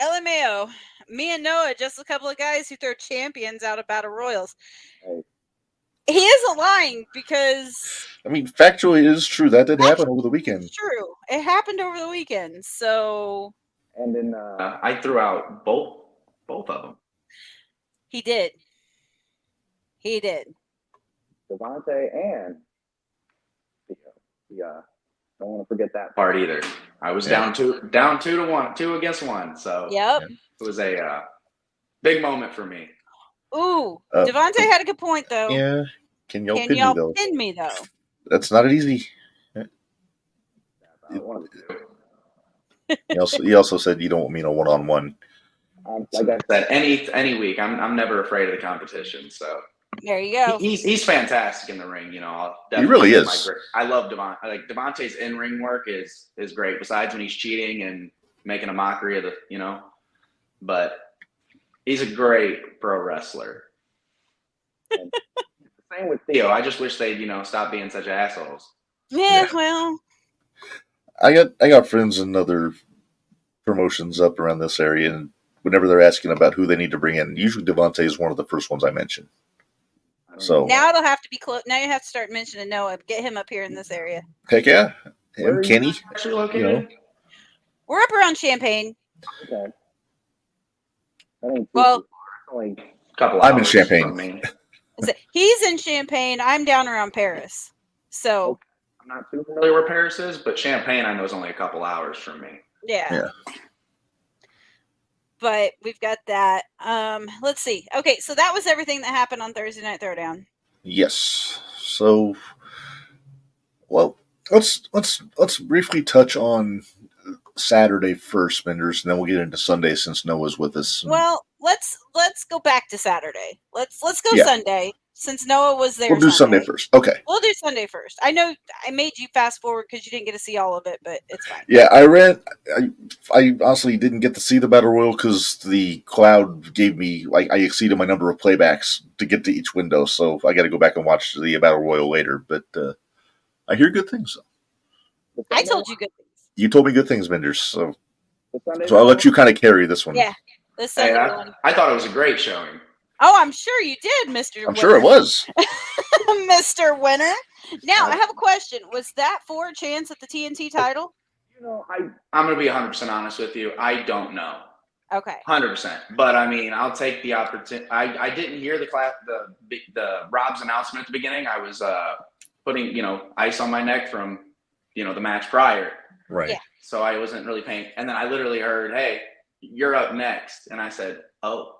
LMAO, me and Noah, just a couple of guys who throw champions out of battle royals. He isn't lying because factually, it is true that did happen over the weekend. It's true. It happened over the weekend. So, and then I threw out both of them. He did. Devontae and Theo. Don't want to forget that part either. I was down 2-1, 2 against 1. So yep, it was a big moment for me. Ooh, Devontae had a good point though. Yeah, can y'all pin me though? That's not easy. He also said you don't want me in a one-on-one. Like I said, any week, I'm never afraid of the competition. So there you go. He's fantastic in the ring. He really is. I love Devontae. Like Devontae's in-ring work is great. Besides when he's cheating and making a mockery of but he's a great pro wrestler. Same with Theo. I just wish they'd stop being such assholes. Yeah, well, I got friends in other promotions up around this area, and whenever they're asking about who they need to bring in, usually Devontae is one of the first ones I mention. So now it'll have to be close. Now you have to start mentioning Noah. Get him up here in this area. Heck yeah, him, Kenny. Actually located? We're up around Champaign. Okay. Well, only a couple. I'm in Champaign. He's in Champaign. I'm down around Paris. So I'm not too familiar where Paris is, but Champaign I know is only a couple hours from me. Yeah. But we've got that. Let's see. Okay, so that was everything that happened on Thursday Night Throwdown. Yes. So, well, let's briefly touch on Saturday first, Minderz, and then we'll get into Sunday since Noah's with us. Well, let's go back to Saturday. Let's go Sunday since Noah was there. We'll do Sunday first. Okay. We'll do Sunday first. I know I made you fast forward because you didn't get to see all of it, but it's fine. Yeah, I honestly didn't get to see the Battle Royal because the cloud gave me, I exceeded my number of playbacks to get to each window, so I got to go back and watch the Battle Royal later. But I hear good things. I told you good things. You told me good things, Minderz, so I'll let you kind of carry this one. Yeah. this Sunday Hey, one. I thought it was a great showing. Oh, I'm sure you did, Mr. I'm Winner. sure it was. Mr. Winner. Now, I have a question. Was that for a chance at the TNT title? You know, I'm going to be 100% honest with you. I don't know. Okay. 100%. But I mean, I'll take the opportunity. I didn't hear the Rob's announcement at the beginning. I was putting, ice on my neck from, the match prior. Right. Yeah. So I wasn't really paying. And then I literally heard, "Hey, you're up next." And I said, "Oh,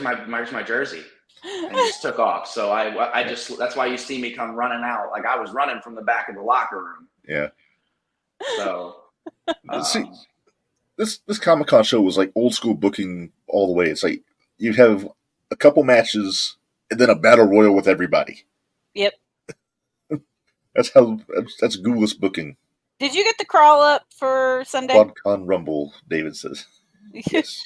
where's my jersey?" And just took off. So I just, that's why you see me come running out. Like I was running from the back of the locker room. Yeah. So See, this Comic-Con show was like old school booking all the way. It's like you'd have a couple matches and then a battle royal with everybody. Yep. That's Ghoulish booking. Did you get the crawl up for Sunday? QuadCon Rumble, David says. Yes.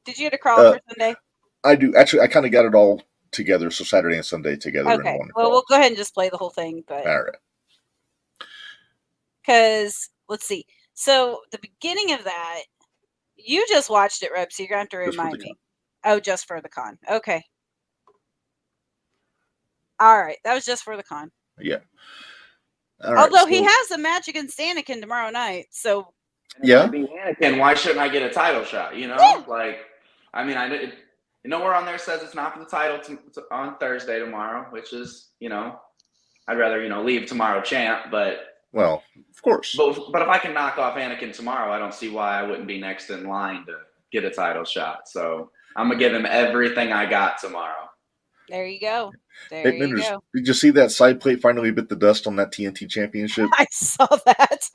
Did you get a crawl up for Sunday? I do. Actually, I kind of got it all together, so Saturday and Sunday together in Okay. one. Well, we'll go ahead and just play the whole thing. But All right. because, let's see. So, the beginning of that, you just watched it, Reb, so you're going to have to remind me. Oh, just for the con. Okay. All right. That was just for the con. Yeah. Although he has a match against Anakin tomorrow night, so yeah. And why shouldn't I get a title shot? Yeah. Like, I mean, nowhere on there says it's not for the title on Thursday tomorrow, which is, I'd rather leave tomorrow champ, but well, of course. But if I can knock off Anakin tomorrow, I don't see why I wouldn't be next in line to get a title shot. So I'm gonna give him everything I got tomorrow. There you go. Hey, Minderz, did you see that side plate finally bit the dust on that TNT championship? I saw that.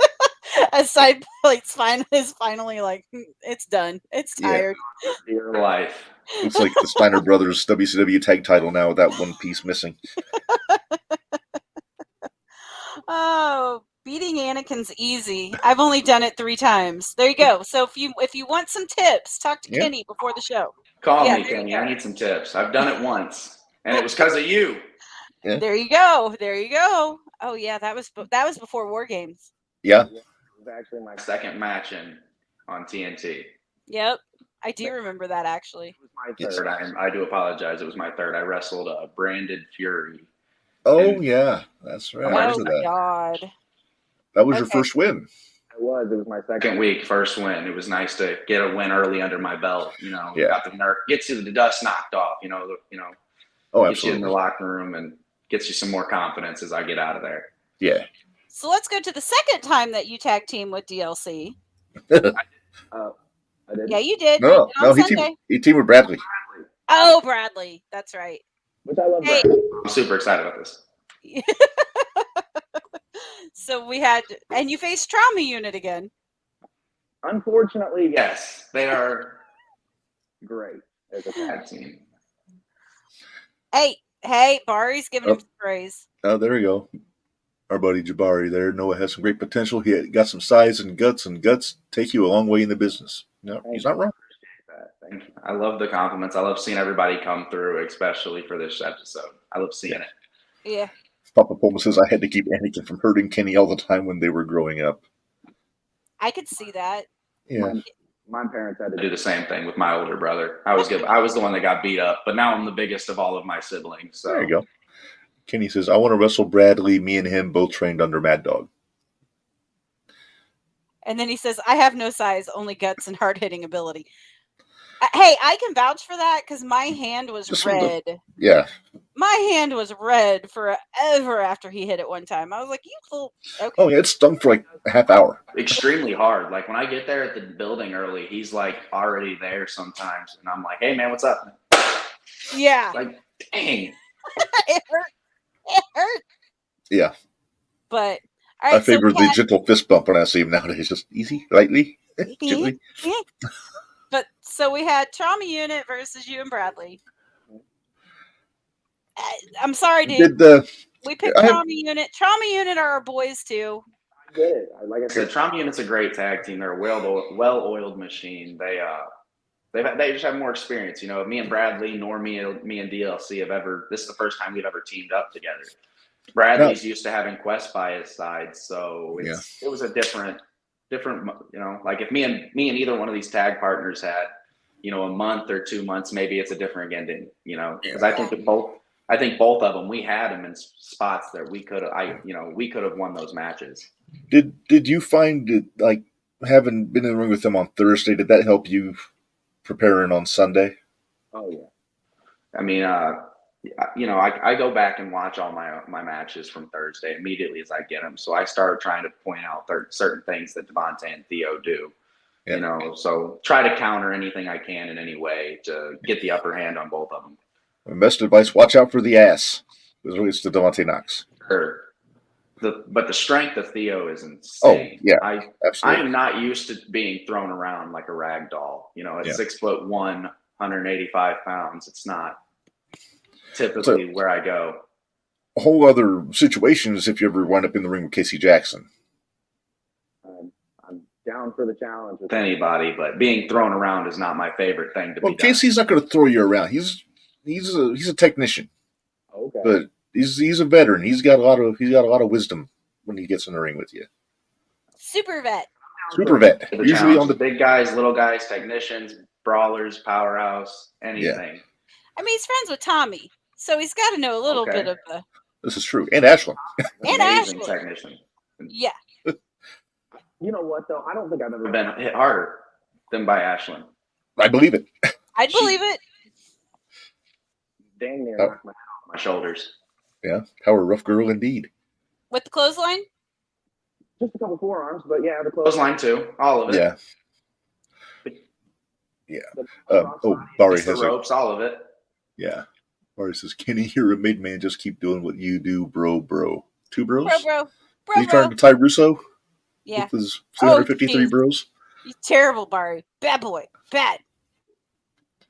A side plate's finally like, it's done. It's tired. Dear life. It's like the Steiner Brothers WCW tag title now with that one piece missing. Oh, beating Anakin's easy. I've only done it 3 times. There you go. So if you want some tips, talk to Kenny before the show. Call me, Kenny. I need some tips. I've done it once, and it was because of you. Yeah. There you go. There you go. Oh yeah, that was before War Games. Yeah. It was actually my second match on TNT. Yep, I do remember that actually. It was my third. I do apologize. It was my third. I wrestled Branded Fury. Oh yeah, that's right. Oh my God. That was your first win. It was my second week, first win. It was nice to get a win early under my belt. Yeah. Gets you the dust knocked off. Oh, gets you in the locker room and gets you some more confidence as I get out of there. Yeah. So let's go to the second time that you tag team with DLC. I did. Yeah, you did. No, he teamed with Bradley. Oh, Bradley. That's right. Which I love. Hey. I'm super excited about this. So we had, and you faced Trauma Unit again. Unfortunately, yes, they are great as a tag team. Hey, Bari's giving him some praise. Oh, there we go. Our buddy Jabari there. Noah has some great potential. He got some size and guts take you a long way in the business. No, he's not wrong. Thank you. I love the compliments. I love seeing everybody come through, especially for this episode. I love seeing it. Yeah. Papa Poma says I had to keep Anakin from hurting Kenny all the time when they were growing up. I could see that. Yeah. My parents had to do the same thing with my older brother. I was the one that got beat up, but now I'm the biggest of all of my siblings. So there you go. Kenny says, I want to wrestle Bradley. Me and him both trained under Mad Dog. And then he says, I have no size, only guts and hard-hitting ability. Hey, I can vouch for that because my hand was red. Yeah. My hand was red forever after he hit it one time. I was like, you little... Okay. Oh, yeah, it stung for like a half hour. Extremely hard. Like when I get there at the building early, he's like already there sometimes. And I'm like, hey, man, what's up? Yeah. Like, dang. It hurt. It hurt. Yeah. But all right, I favor the gentle fist bump when I see him nowadays. Just easy, lightly, gently. But so we had Trauma Unit versus you and Bradley. I'm sorry, dude. We picked Trauma Unit. Trauma Unit are our boys too. I get it. Like I said, Trauma Unit's a great tag team. They're a well-oiled machine. They just have more experience. Me and Bradley, nor me and DLC have ever. This is the first time we've ever teamed up together. Bradley's used to having Quest by his side, so it was a different different, like if me and either one of these tag partners had, a month or 2 months, maybe it's a different ending, because I think both of them, we had them in spots that we could have won those matches. Did you find it, like, having been in the ring with them on Thursday, did that help you preparing on Sunday? Oh yeah. I mean, I go back and watch all my matches from Thursday immediately as I get them. So I started trying to point out certain things that Devontae and Theo do. Yeah. So try to counter anything I can in any way to get the upper hand on both of them. My best advice: watch out for the ass. As relates to Devontae Knox. Sure. But the strength of Theo is insane. Oh yeah, absolutely. I am not used to being thrown around like a rag doll. At 6'1", 185 pounds, it's not typically where I go. A whole other situation is if you ever wind up in the ring with Casey Jackson. I'm down for the challenge with anybody, but being thrown around is not my favorite thing to be done. Casey's not going to throw you around. He's a technician. Okay. But he's a veteran. He's got a lot of wisdom when he gets in the ring with you. Super vet. Usually on the big guys, little guys, technicians, brawlers, powerhouse, anything. Yeah. I mean, he's friends with Tommy, so he's got to know a little bit of the. This is true, and Ashlyn. Amazing technician. Yeah. You know what though? I don't think I've ever been hit harder than by Ashlyn. I believe it. I'd believe it. Dang near knocked my head off my shoulders. Yeah, power rough girl indeed. With the clothesline? Just a couple forearms, but yeah, the clothesline too. All of it. Yeah. Barry has the ropes, all of it. Yeah. Barry says, Kenny, you're a mid man. Just keep doing what you do, bro. Two bros? Bro. He's trying to tie Russo? Yeah. With his 353 bros? He's terrible, Barry. Bad boy. Bad.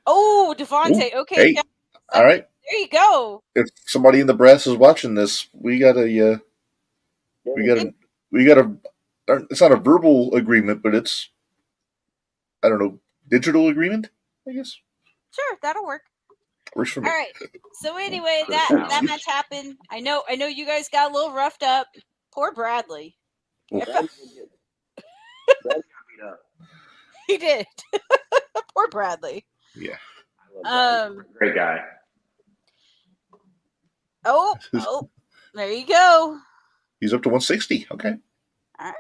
Oh, Devontae. Okay. Hey. Yeah. All right. There you go. If somebody in the brass is watching this, we got a it's not a verbal agreement, but it's, I don't know, digital agreement, I guess. Sure, that'll work. Works for me. All right. So anyway, that match happened. I know you guys got a little roughed up. Poor Bradley. Brad got beat up. He did. Poor Bradley. Yeah. Great guy. Oh, there you go. He's up to 160. Okay. All right.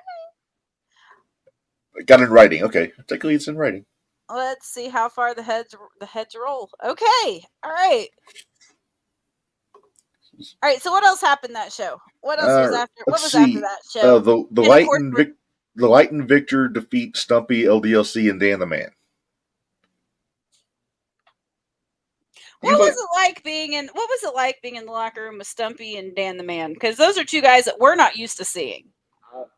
Got it in writing. Okay. Technically, it's in writing. Let's see how far the heads roll. Okay. All right. All right. So what else happened that show? What else was after? What was after that show? The Light and Victor defeat Stumpy, LDLC, and Dan the Man. What was it like being in the locker room with Stumpy and Dan the Man? Because those are two guys that we're not used to seeing.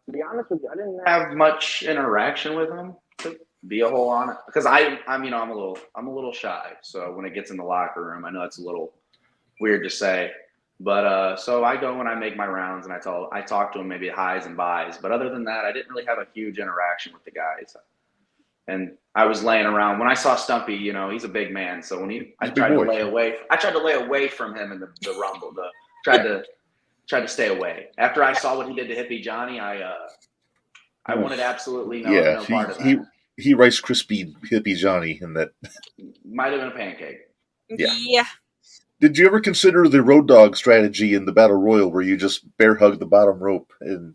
To be honest with you, I didn't have much interaction with them. To be a whole honest, because I'm a little shy. So when it gets in the locker room, I know it's a little weird to say, but so I go and I make my rounds and I talk to them, maybe highs and buys, but other than that, I didn't really have a huge interaction with the guys. And I was laying around when I saw Stumpy. He's a big man, so when I tried to lay away from him in the rumble. Tried to stay away. After I saw what he did to Hippie Johnny, I wanted absolutely no part of that. He Rice Krispie Hippie Johnny in that. Might have been a pancake. Yeah. Did you ever consider the Road Dogg strategy in the Battle Royal where you just bear hug the bottom rope and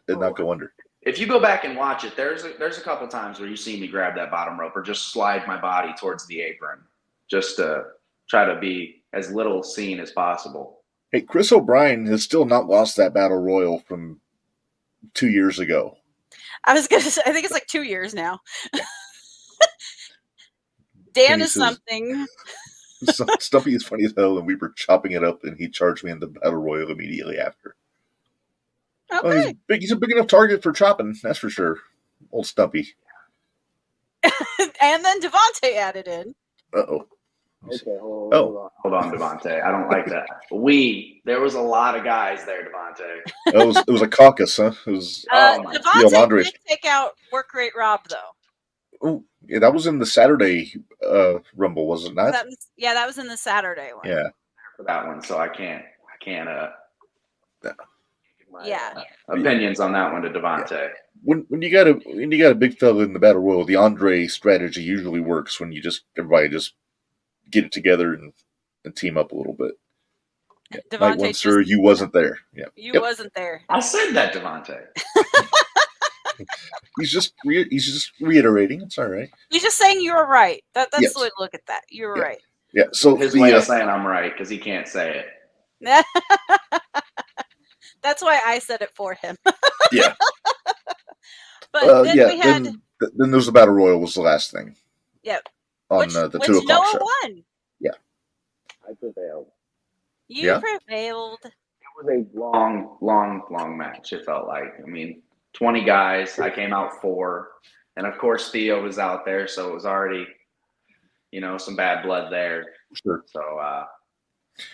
not go under? If you go back and watch it, there's a couple times where you see me grab that bottom rope or just slide my body towards the apron, just to try to be as little seen as possible. Hey, Chris O'Brien has still not lost that Battle Royal from 2 years ago. I was going to say, I think it's like 2 years now. Dan is something. Stumpy is funny as hell, and we were chopping it up, and he charged me in the Battle Royal immediately after. Okay. Oh, he's a big enough target for chopping, that's for sure. Old Stumpy. And then Devontae added in. Uh-oh. Okay, hold on, Devontae. I don't like that. There was a lot of guys there, Devontae. It was a caucus, huh? It was Devontae did take out Work Rate Rob, though. Oh, yeah, that was in the Saturday Rumble, was it not? That was in the Saturday one. Yeah. For that one, so I can't Yeah. opinions on that one to Devontae. When you got a big fella in the battle royal, the Andre strategy usually works when everybody just get it together and team up a little bit. Yeah. Night one, sir, you wasn't there. Yeah, you wasn't there. I said that, Devontae. He's just reiterating. It's all right. He's just saying you were right. That's the way to look at that. You were right. Yeah. So his way of saying I'm right because he can't say it. That's why I said it for him. Yeah. But then we had. Then there's the battle royal was the last thing. Yep. On the 2 o'clock Noah show. Won. Yeah. I prevailed. You prevailed. It was a long match. It felt like. I mean, 20 guys. I came out 4, and of course Theo was out there, so it was already, some bad blood there. Sure. So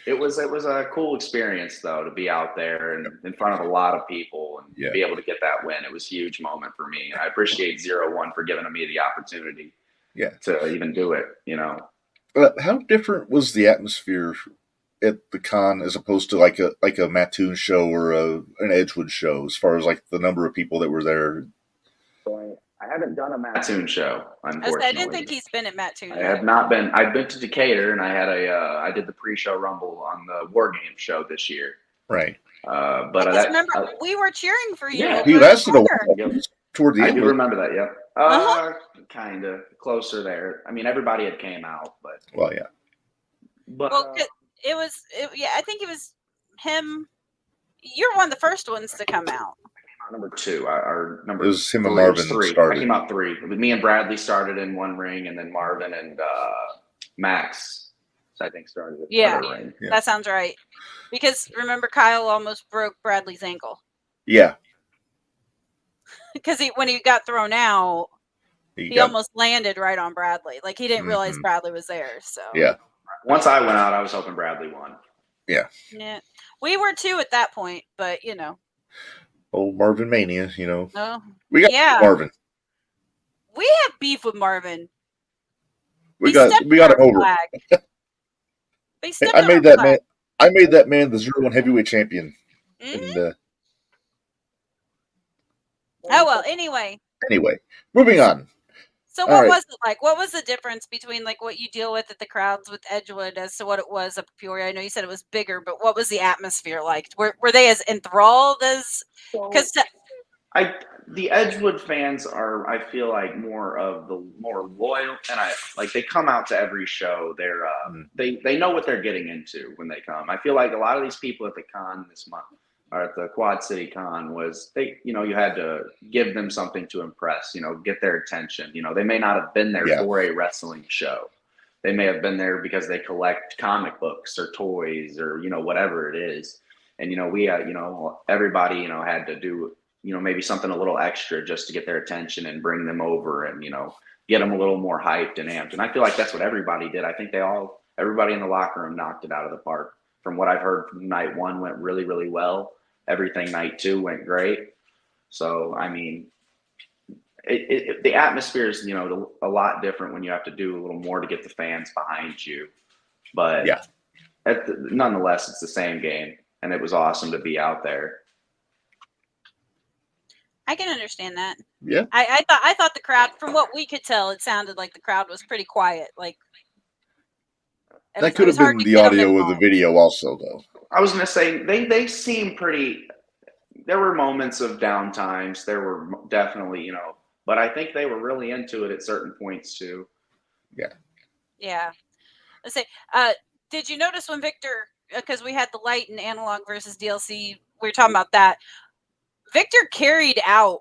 it was a cool experience though to be out there and in front of a lot of people and be able to get that win. It was a huge moment for me, and I appreciate 0-1 for giving me the opportunity. Yeah. To even do it. How different was the atmosphere at the con as opposed to like a Mattoon show or an Edgewood show, as far as like the number of people that were there? So I haven't done a Mattoon show, unfortunately. I didn't think he's been at Mattoon. I have not been. I've been to Decatur, and I had I did the pre-show rumble on the War Game show this year. Right. But remember, we were cheering for you. Yeah, he lasted a while. Toward the end. I do remember that. Yeah. Kind of closer there. I mean, everybody had came out, but. Well, yeah. But it was. I think it was him. You're one of the first ones to come out. Number 2, our number. It was him and Marvin 3. started. I came out 3. Me and Bradley started in one ring, and then Marvin and Max, I think, started in another ring. Yeah, that sounds right. Because remember, Kyle almost broke Bradley's ankle. Yeah. Because when he got thrown out, he almost landed right on Bradley. Like he didn't realize Bradley was there. So yeah. Once I went out, I was hoping Bradley won. Yeah. Yeah, we were too at that point, but Old Marvin Mania, Oh, we got Marvin. We have beef with Marvin. We got it over. I made that man. I made that man the 0-1 heavyweight champion. Mm-hmm. And, oh well. Anyway, moving on. So what was it like? What was the difference between like what you deal with at the crowds with Edgewood as to what it was up Peoria? I know you said it was bigger, but what was the atmosphere like? Were they as enthralled as? Because the Edgewood fans are, I feel like, more loyal, and they come out to every show. They're they know what they're getting into when they come. I feel like a lot of these people at the con this month, or at the Quad City Con, was you had to give them something to impress, get their attention. They may not have been there for a wrestling show. They may have been there because they collect comic books or toys or, whatever it is. And, we, everybody, had to do, maybe something a little extra just to get their attention and bring them over and, get them a little more hyped and amped. And I feel like that's what everybody did. I think everybody in the locker room knocked it out of the park. From what I've heard from night 1 went really, really well. Everything night 2 went great. So, I mean, the atmosphere is, a lot different when you have to do a little more to get the fans behind you. But nonetheless, it's the same game, and it was awesome to be out there. I can understand that. Yeah. I thought the crowd, from what we could tell, it sounded like the crowd was pretty quiet. Like that could have been the audio or the video also, though. I was going to say, they seem pretty – there were moments of downtimes. There were definitely, but I think they were really into it at certain points, too. Yeah. Yeah. Let's say, did you notice when Victor – because we had the light and analog versus DLC, we were talking about that. Victor carried out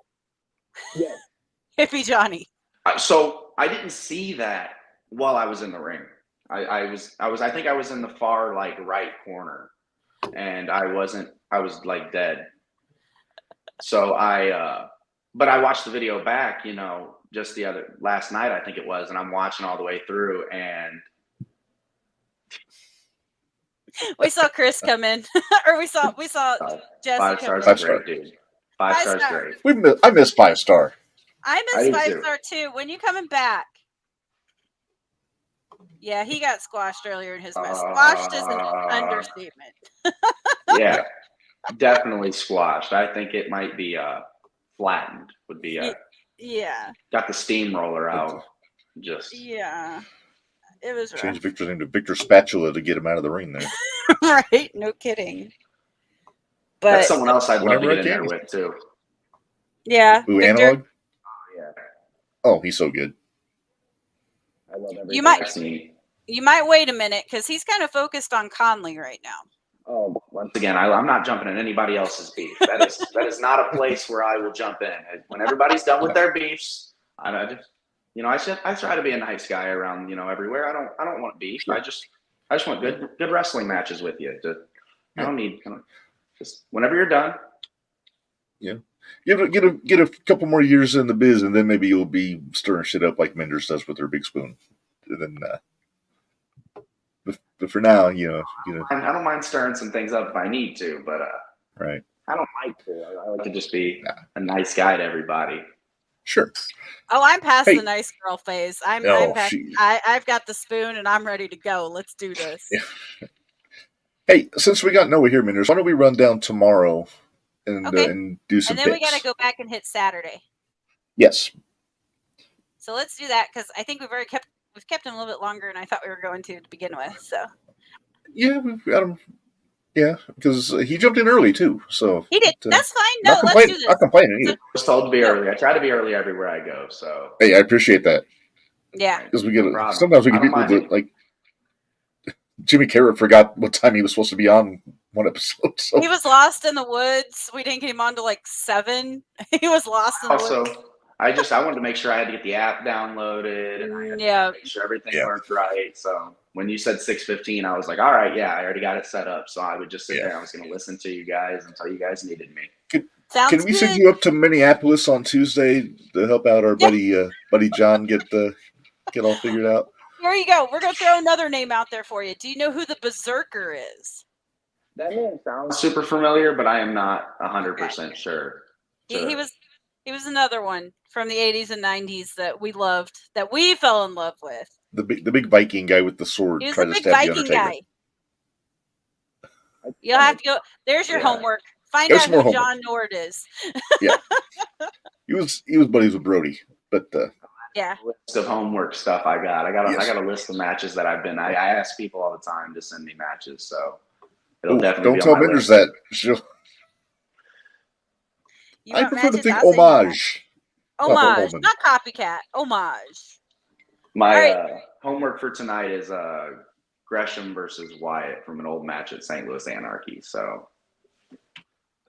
Hippie Johnny. So I didn't see that while I was in the ring. I think I was in the far right corner, and I was dead. So but I watched the video back, just last night, I think it was, and I'm watching all the way through, and we saw Chris come in, or we saw Jesse 5 come in. 5 stars great, dude. 5 stars great. I miss 5-star. I miss 5-star too. When you coming back? Yeah, he got squashed earlier in his match. Squashed is an understatement. Yeah. Definitely squashed. I think it might be flattened. Would be Yeah. got the steamroller out. Just Yeah. It was Change rough. Victor's name to Victor Spatula to get him out of the ring there. Right? No kidding. that's But someone else I'd love to Whenever get I in there can. with too. yeah, Ooh, Victor, Analog? Yeah, Oh, he's so good. I love everything. You might- I've seen. you might wait a minute because he's kind of focused on Conley right now. Oh, Once again, I'm not jumping in anybody else's beef. That is not a place where I will jump in. When everybody's done with their beefs, I just, I try to be a nice guy around, everywhere. I don't want beef. Sure. I just want good wrestling matches with you. I don't need just whenever you're done. Yeah. Get a couple more years in the biz, and then maybe you'll be stirring shit up like Minderz does with her big spoon. And then, but for now, I don't mind stirring some things up if I need to, but right. I don't like to. I I like like to to. just be a nice guy to everybody. Sure. Oh, I'm past Hey. the nice girl phase. I'm Oh, past, she- I've got the spoon and I'm ready to go. Let's do this. Yeah. Hey, since we got Noah here, Minderz, why don't we run down tomorrow and Okay. and do some And then we picks? got to go back and hit Saturday. Yes. So let's do that because I think we've kept him a little bit longer than I thought we were going to begin with. So Yeah, we've got him. Yeah, because he jumped in early too. So he did. but, That's fine. No, not let's complaining. do this. Not complaining either. I was told to be No. early. I try to be early everywhere I go. So Hey, I appreciate that Yeah. because we get No problem. sometimes we I get don't people mind that like Jimmy Carrot forgot what time he was supposed to be on one episode. So He was lost in the woods. We didn't get him on to like 7. He was lost in the woods. also, I wanted to make sure I had to get the app downloaded and I had Yeah. to make sure everything Yeah. worked right. So when you said 6:15, I was like, all right, yeah, I already got it set up. So I would just sit Yeah. there. I was going to listen to you guys until you guys needed me. Sounds can we good. send you up to Minneapolis on Tuesday to help out our buddy John get all figured out? Here you go. We're going to throw another name out there for you. Do you know who the Berserker is? That name sounds. Super familiar, but I am not 100% sure. He was another one from the 80s and 90s that we loved, that we fell in love with. The big Viking guy with the sword He was tried a to big stab the Viking Undertaker. guy. You'll have to go. There's your Yeah. homework. Find There's out some more who homework. John Nord is. He was buddies with Brody, but Yeah. List of homework stuff I got. I got Yes. a list of matches that I've been. I ask people all the time to send me matches, so it'll oh, definitely don't be tell on my Minderz list. that. She'll, You I want prefer to matches? think I'll send you matches. homage. Homage, Holman. not copycat. Homage. My All right. homework for tonight is Gresham versus Wyatt from an old match at St. Louis Anarchy. So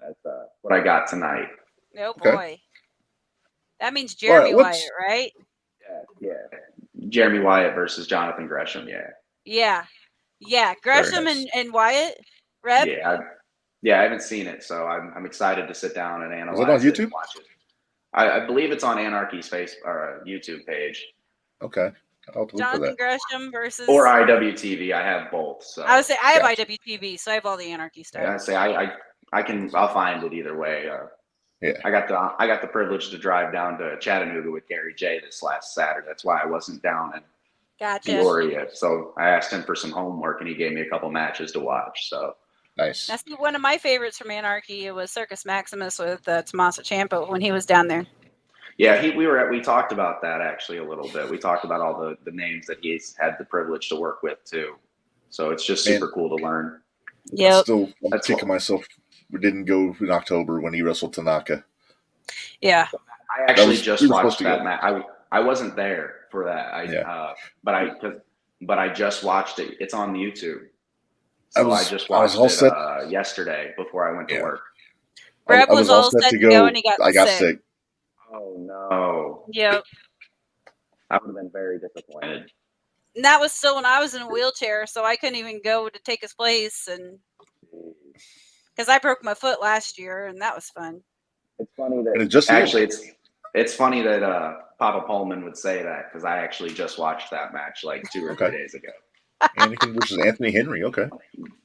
That's what I got tonight. Oh Okay. boy. That means Jeremy let's- Wyatt, right? yeah. Jeremy Wyatt versus Jonathan Gresham. Yeah, Yeah. Yeah. Gresham nice. and Wyatt. Reb? yeah. I haven't seen it, so I'm excited to sit down and analyze Is it on and YouTube? watch it. I believe it's on Anarchy's YouTube page Okay, I'll have to look for Jonathan that. Gresham versus. or IWTV. I have both. So I would say I have Gotcha. IWTV, so I have all the Anarchy stuff. yeah, I say I'll find it either way. Yeah. I got the privilege to drive down to Chattanooga with Gary J this last Saturday. That's why I wasn't down in Gotcha. Peoria. So I asked him for some homework, and he gave me a couple matches to watch. So Nice. That's one of my favorites from Anarchy. It was Circus Maximus with Tommaso Ciampa when he was down there. yeah, we talked about that actually a little bit. We talked about all the names that he's had the privilege to work with too. So it's just super cool to learn. Yep. I'm That's kicking myself. We didn't go in October when he wrestled Tanaka. Yeah. I actually we just were watched supposed to that go. match. I wasn't there for that. But I just watched it. It's on YouTube. So I just watched all it set. yesterday before I went to Yeah. work. Reb I was all set to go and he got I got sick. sick. Oh no. Oh, Yep. I would have been very disappointed. And that was still when I was in a wheelchair, so I couldn't even go to take his place, and because I broke my foot last year, and that was fun. It's funny And that it just healed. actually, it's funny that Papa Pullman would say that because I actually just watched that match like 2 or 3 Okay. days ago. Anakin versus Anthony Henry. Okay.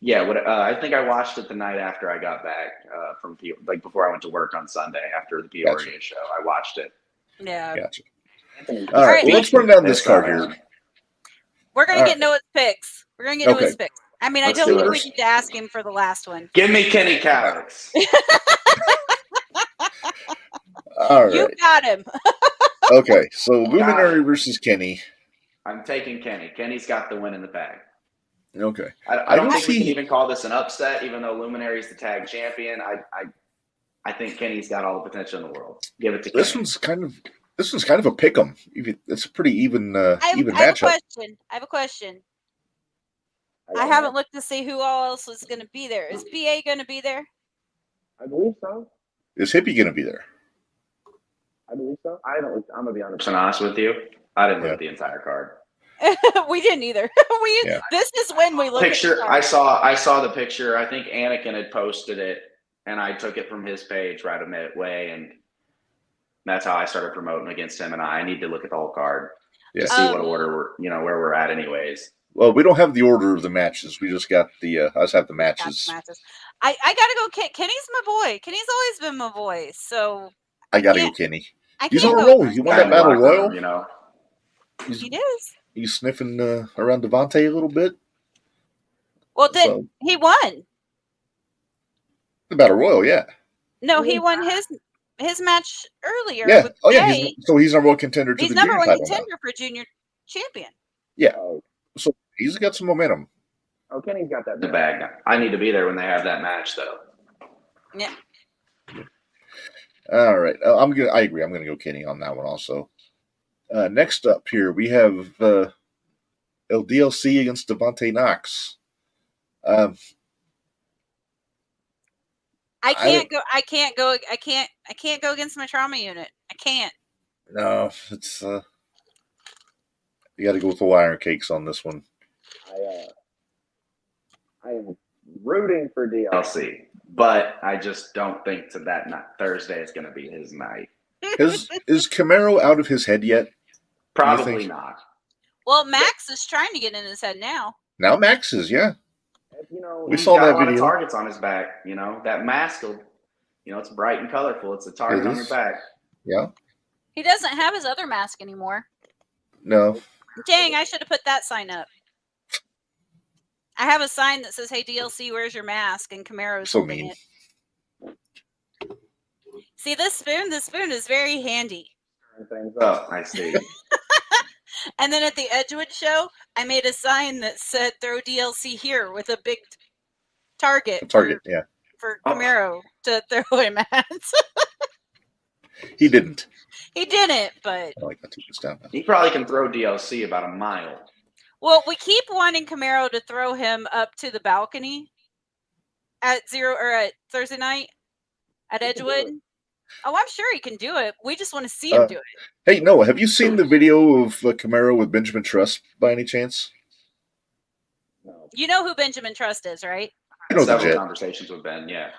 Yeah, I think I watched it the night after I got back from before I went to work on Sunday after the Peoria Gotcha. show. I watched it. Yeah. Gotcha. Anthony, All right. right, Well, let's run down this card here. We're gonna All get Noah's picks. We're gonna get Okay. Noah's picks. I mean, I Let's don't do think it. we need to ask him for the last one. Give me Kenny Calix. All You right. got him. Okay, so Luminary versus Kenny. I'm taking Kenny. Kenny's got the win in the bag. Okay. I don't can think we can see- even call this an upset, even though Luminary's the tag champion. I think Kenny's got all the potential in the world. Give it to This Kenny. one's kind of a pick 'em. It's a pretty even I have a matchup. question. I have a question. I haven't looked to see who all else is going to be there. Is BA going to be there? I believe so. Is Hippie going to be there? I believe so. I haven't looked. I'm gonna be honest. To be honest with you, I didn't look Yeah. at the entire card. We didn't either. Yeah. This is when we look Picture. at the I card. saw the picture. I think Anakin had posted it, and I took it from his page right away, and that's how I started promoting against him. And I need to look at the whole card Yeah. to see what order where we're at, anyways. Well, we don't have the order of the matches. We just got the. I just have the matches. I gotta go. Kenny's my boy. Kenny's always been my boy. So I gotta Yeah. go, Kenny. I He's can't on a go. roll. He won that Kinda battle locker royal. room, He is. He's sniffing around Devontae a little bit. Well, So he won. the battle royal, yeah, No, he won his match earlier. yeah. With Oh yeah. Jay. He's number one contender to He's the number junior one title contender for junior champion. now. Yeah. Oh, So he's got some momentum. oh, Kenny's got that. the bag. I need to be there when they have that match, though. Yeah. All right. I agree. I'm gonna go Kenny on that one also. Next up here we have LDLC against Devontae Knox. I I can't go. I can't go against my trauma unit. I can't. No, it's you got to go with the wire cakes on this one. I am rooting for DL. LC, but I just don't think that Thursday is going to be his night. Is Camaro out of his head yet? Probably think? not. Well, Max is trying to get in his head now. Now Max is, yeah. You know, We He's saw got that a lot video. of targets on his back. That mask will, it's bright and colorful. It's a target It on your is. back. Yeah. He doesn't have his other mask anymore. No. Dang, I should have put that sign up. I have a sign that says, "Hey DLC, where's your mask?" And Camaro's So holding mean. it. See this spoon? This spoon is very handy. things Oh, I see. And then at the Edgewood show, I made a sign that said "Throw DLC here" with a big target. Yeah. For Camaro to throw him at. He didn't. He didn't, but I like that take this down. He probably can throw DLC about a mile. well, we keep wanting Camaro to throw him up to the balcony at Thursday night at Edgewood. Oh, I'm sure he can do it. We just want to see him do it. Hey, Noah, have you seen the video of Camaro with Benjamin Trust by any chance? No. You know who Benjamin Trust is, right? I know the Several Jet. conversations with Ben, yeah.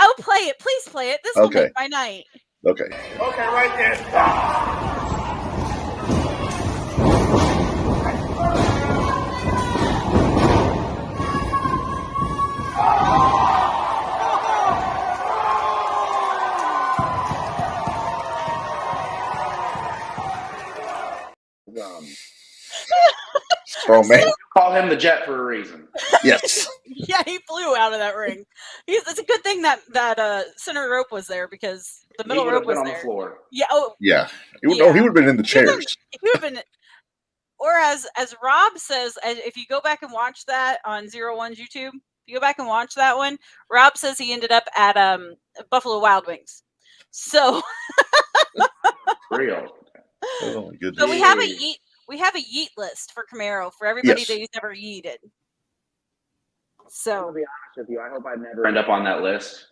Oh, play it. Please play it. This will Okay. make my night. Okay. Okay, right there. Strong man. Call him the Jet for a reason. Yes. Yeah, he flew out of that ring. It's a good thing that center rope was there because the middle He would rope have been was on there. the floor. Yeah. Oh, Yeah. No, Yeah. he would have been in the chairs. he would have been. Or as Rob says, if you go back and watch that on 01's YouTube, if you go back and watch that one, Rob says he ended up at Buffalo Wild Wings. So, Oh Real. my goodness. so we have a yeet list for Camaro for everybody Yes. that he's never yeeted. I'm So gonna be honest with you. I hope I never End up on that list.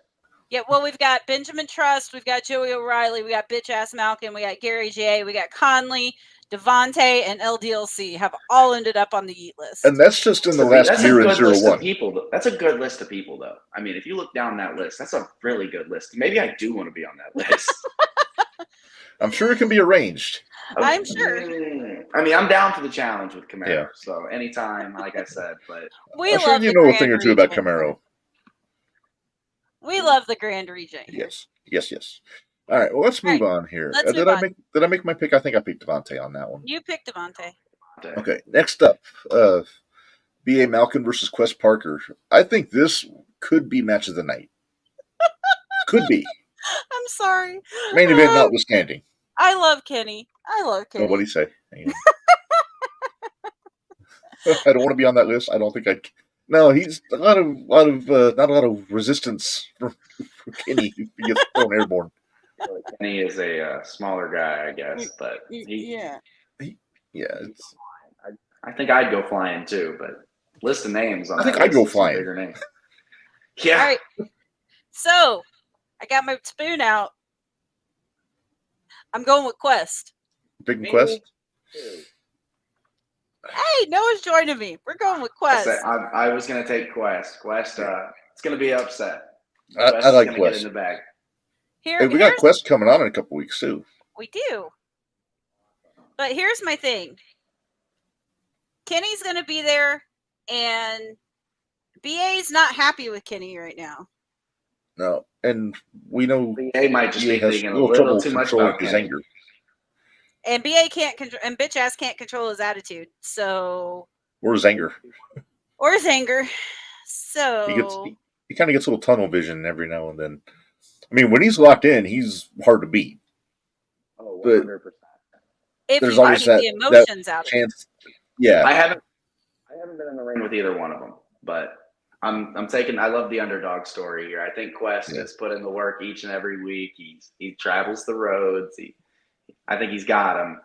yeah, well, we've got Benjamin Trust, we've got Joey O'Reilly, we got Bitch Ass Malcolm, we got Gary J, we got Conley, Devontae, and LDLC have all ended up on the yeet list. And that's just in the That's last a year in good list of 01. people. That's a good list of people, though. I mean, if you look down that list, that's a really good list. Maybe I do want to be on that list. I'm sure it can be arranged. I'm sure. I mean, I'm down for the challenge with Camaro. Yeah. So anytime, like I said, but We I'm sure love you the know a Grand thing or two about Region. Camaro. We love the Grand Region. Yes. All right. Well, let's move on here. let's Did move I on. make my pick? I think I picked Devontae on that one. You picked Devontae. Okay. Next up, B.A. Malkin versus Quest Parker. I think this could be match of the night. Could be. I'm sorry. Main event notwithstanding. I love Kenny. I love Oh, Kenny. what do you say? Hang on. I don't want to be on that list. I don't think I'd. No, he's not a lot of resistance for Kenny if he gets thrown airborne. Kenny is a smaller guy, I guess, but Yeah. It's. I think I'd go flying too, but list of names on I think that I'd list go is some flying. bigger names. Yeah. All right. So, I got my spoon out. I'm going with Quest. Big and Quest. Hey, Noah's joining me. We're going with Quest. I was going to take Quest. Quest, it's going to be upset. I like Quest. Quest. Get in the bag. Hey, we got Quest coming on in a couple weeks too. We do. But here's my thing. Kenny's going to be there, and BA's not happy with Kenny right now. No, and we know BA might just be thinking a little too much about his Kenny. anger. And BA can't control, and bitch ass can't control his attitude. So, or his anger. So he kind of gets a little tunnel vision every now and then. I mean, when he's locked in, he's hard to beat. Oh, 100%. If there's you always keep the emotions out of it. chance. Yeah, I haven't been in the ring with either one of them, but I'm taking. I love the underdog story here. I think Quest has put in the work each and every week. He travels the roads. I think he's got him.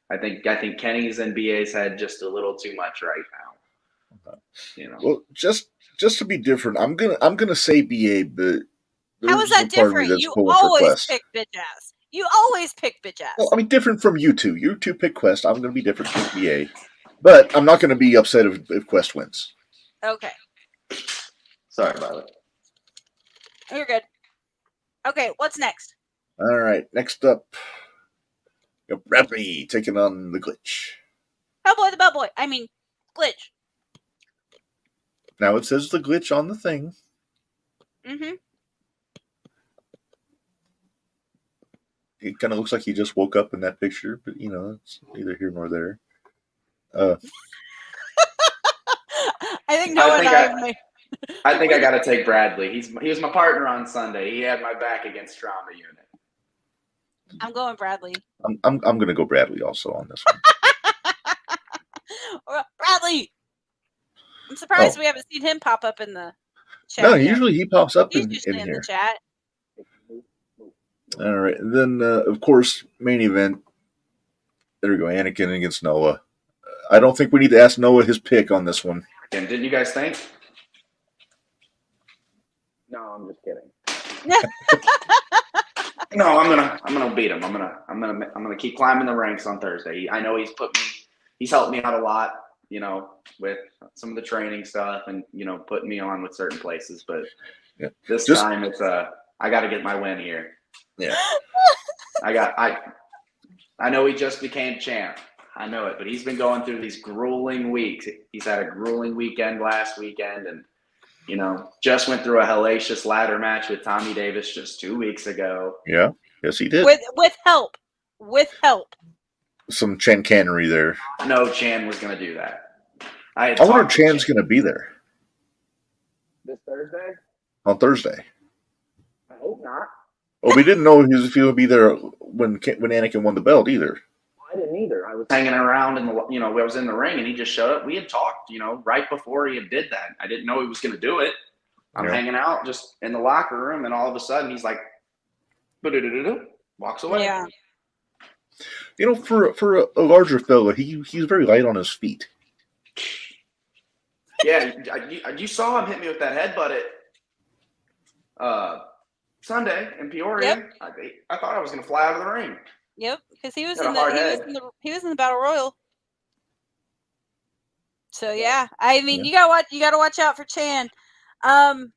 I think Kenny's in BA's head just a little too much right now. You know. Well, just to be different, I'm gonna say BA, but how is that different? You always pick bitch ass. You always pick bitch ass. Well, I mean, different from you two. You two pick Quest. I'm gonna be different from BA, but I'm not gonna be upset if Quest wins. Okay. Sorry about it. You're good. Okay, what's next? All right, next up, Bradley taking on the Glitch. Hellboy the Bellboy. I mean, Glitch. Now it says the Glitch on the thing. Mm-hmm. It kind of looks like he just woke up in that picture, but it's neither here nor there. I think Noah and I think I got to take Bradley. He was my partner on Sunday. He had my back against Trauma Unit. I'm going Bradley. I'm going to go Bradley also on this one. Bradley. I'm surprised we haven't seen him pop up in the chat. No, usually he pops up in here. The chat. All right. And then, of course, main event. There we go. Anakin against Noah. I don't think we need to ask Noah his pick on this one. And didn't you guys think? No, I'm just kidding. No, I'm gonna beat him. I'm gonna keep climbing the ranks on Thursday. I know he's helped me out a lot, with some of the training stuff and putting me on with certain places. But this time it's I got to get my win here. Yeah. I know he just became champ. I know it, but he's been going through these grueling weeks. He's had a grueling weekend last weekend, and just went through a hellacious ladder match with Tommy Davis just 2 weeks ago. Yeah, yes, he did. With help. Some Chen Cannery there. No, Chan was going to do that. I wonder if Chan's going to be there. This Thursday? On Thursday. I hope not. Well, we didn't know if he would be there when Anakin won the belt either. I didn't either. I was hanging around I was in the ring and he just showed up. We had talked, right before he did that. I didn't know he was going to do it. I'm hanging out just in the locker room, and all of a sudden he's like, walks away. Yeah. For a larger fella, he's very light on his feet. Yeah, you saw him hit me with that headbutt at Sunday in Peoria. Yep. I thought I was going to fly out of the ring. Yep, because he was in the Battle Royal. So yeah, I mean you gotta watch out for Chan. I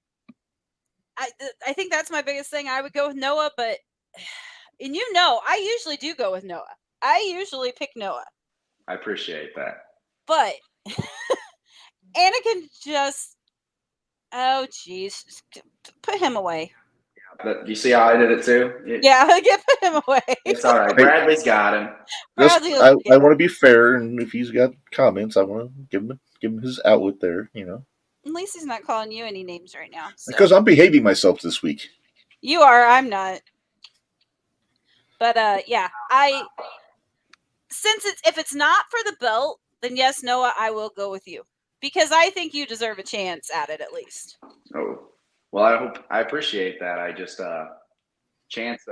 think that's my biggest thing. I would go with Noah, but I usually do go with Noah. I usually pick Noah. I appreciate that. But Anakin just put him away. You see how I did it too? Yeah, give him away. It's all right. Bradley's got him. Bradley will I get want to be fair, and if he's got comments, I want to give him his outlet there. At least he's not calling you any names right now. So. Because I'm behaving myself this week. You are. I'm not. But yeah, if it's not for the belt, then yes, Noah, I will go with you because I think you deserve a chance at it at least. Oh, well, I appreciate that. I just chance.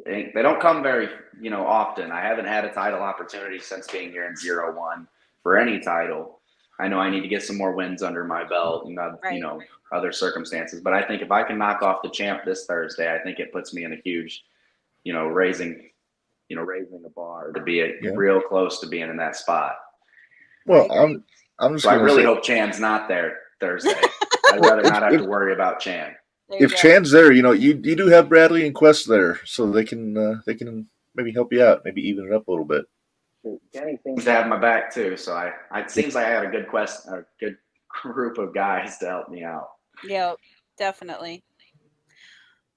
They don't come very often. I haven't had a title opportunity since being here in 0-1 for any title. I know I need to get some more wins under my belt and other circumstances. But I think if I can knock off the champ this Thursday, I think it puts me in a huge, raising the bar to be real close to being in that spot. Well, I'm just. So I really hope Chan's not there Thursday. I'd rather not have to worry about Chan. If Chan's there, you do have Bradley and Quest there, so they can maybe help you out, maybe even it up a little bit. Kenny seems to have my back too, so it seems like I got a good group of guys to help me out. Yeah, definitely.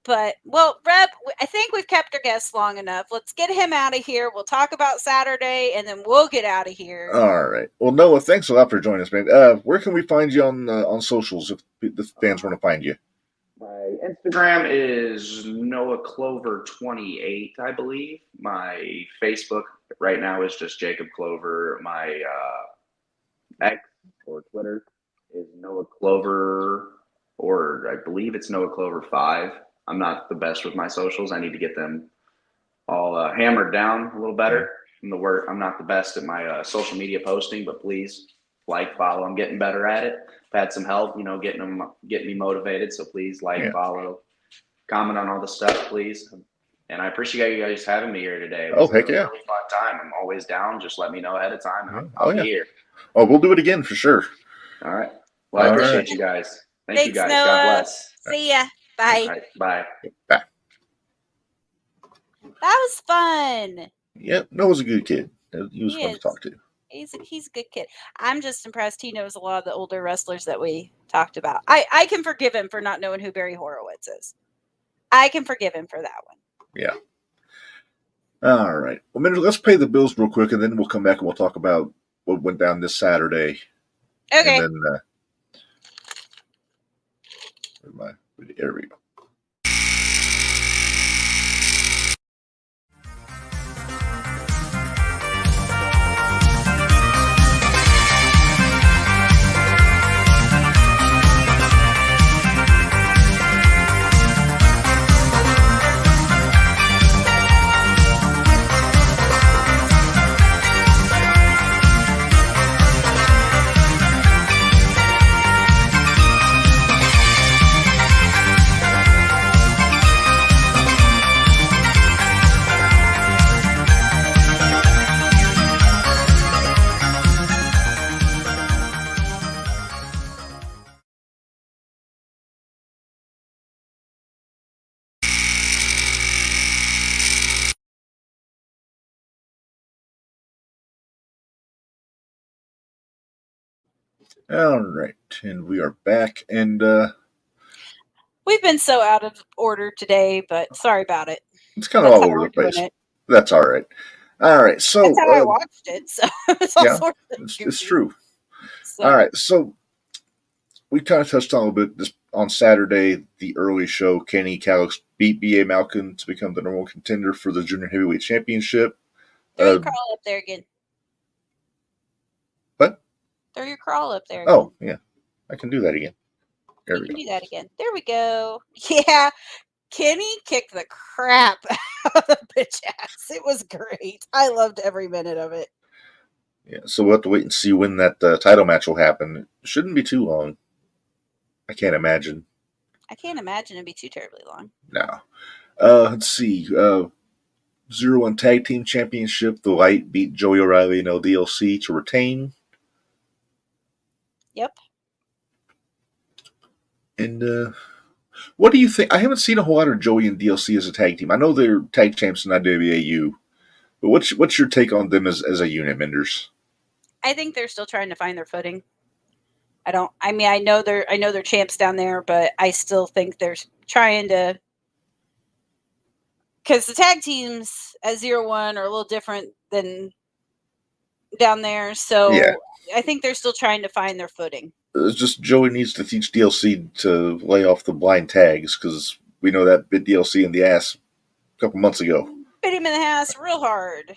But Reb, I think we've kept our guest long enough. Let's get him out of here. We'll talk about Saturday, and then we'll get out of here. All right. Well, Noah, thanks a lot for joining us, man. Where can we find you on socials if the fans want to find you? My Instagram is Noah Clover 28, I believe. My Facebook right now is just Jacob Clover. My X or Twitter is Noah Clover, or I believe it's Noah Clover 5. I'm not the best with my socials. I need to get them all hammered down a little better. I'm not the best at my social media posting, but please follow. I'm getting better at it. I've had some help, getting me motivated. So please follow, comment on all the stuff, please. And I appreciate you guys having me here today. It was heck yeah. a really fun time. I'm always down. Just let me know ahead of time. And I'll be here. Oh, we'll do it again for sure. All right. Well, I appreciate you guys. Thanks, you guys. Noah. God bless. See ya. Bye. Right, bye. Bye. That was fun. Yep, Noah's a good kid. He was fun to talk to. He's a good kid. I'm just impressed he knows a lot of the older wrestlers that we talked about. I can forgive him for not knowing who Barry Horowitz is. I can forgive him for that one. Yeah. All right. Well, Minderz, let's pay the bills real quick, and then we'll come back and we'll talk about what went down this Saturday. Okay. And then, there we go. All right, and we are back, and we've been so out of order today, but sorry about it. It's kind of all over the place. That's all right. All right, so that's how I watched it. So it's all sorts of it's true. So. All right, so we kind of touched on a little bit on Saturday, the early show. Kenny Calix beat B.A. Malkin to become the number one contender for the Junior Heavyweight Championship. Throw your crawl up there again. What? Throw your crawl up there again. Oh, yeah. I can do that again. There we go. Do that again. There we go. Yeah. Kenny kicked the crap out of the bitch ass. It was great. I loved every minute of it. Yeah, so we'll have to wait and see when that title match will happen. It shouldn't be too long. I can't imagine. I can't imagine it'd be too terribly long. No. Let's see. 0-1 Tag Team Championship. The Light beat Joey O'Reilly and LDLC to retain. Yep. And what do you think? I haven't seen a whole lot of Joey and DLC as a tag team. I know they're tag champs in IWAU, but what's your take on them as a unit, Minderz? I think they're still trying to find their footing. I know they're champs down there, but I still think they're trying to because the tag teams at 0-1 are a little different than down there. So Yeah. I think they're still trying to find their footing. It's just Joey needs to teach DLC to lay off the blind tags because we know that bit DLC in the ass a couple months ago. Bit him in the ass real hard.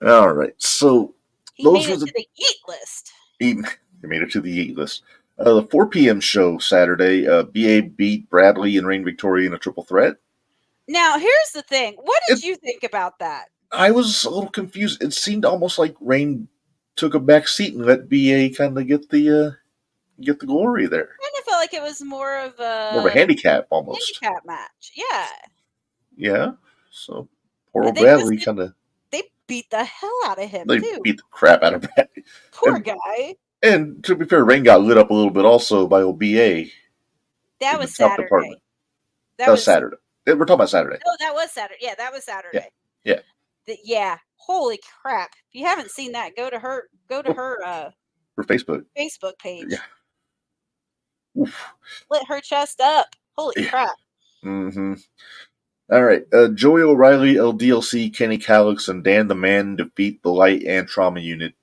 All right, so He those made were it to the eat list. He made it to the eat list. The 4 p.m. show Saturday, BA beat Bradley and Reign Victoria in a triple threat. Now, here's the thing. What did you think about that? I was a little confused. It seemed almost like Reign took a back seat and let BA kind of get the glory there. I kind of felt like it was more of More of a handicap almost. Handicap match. Yeah. Yeah. So poor And old Bradley kind of. They beat the hell out of him, They too. beat the crap out of Bradley. Poor guy. And to be fair, Reign got lit up a little bit also by old BA. That was Saturday. That was Saturday. We're talking about Saturday. No, that was Saturday. Yeah, that was Saturday. Yeah. Yeah. Holy crap! If you haven't seen that, go to her her Facebook page. Yeah. Oof. Lit her chest up. Holy crap! Mm-hmm. All right. Joey O'Reilly, LDLC, Kenny Calix, and Dan the Man defeat the Light and Trauma Unit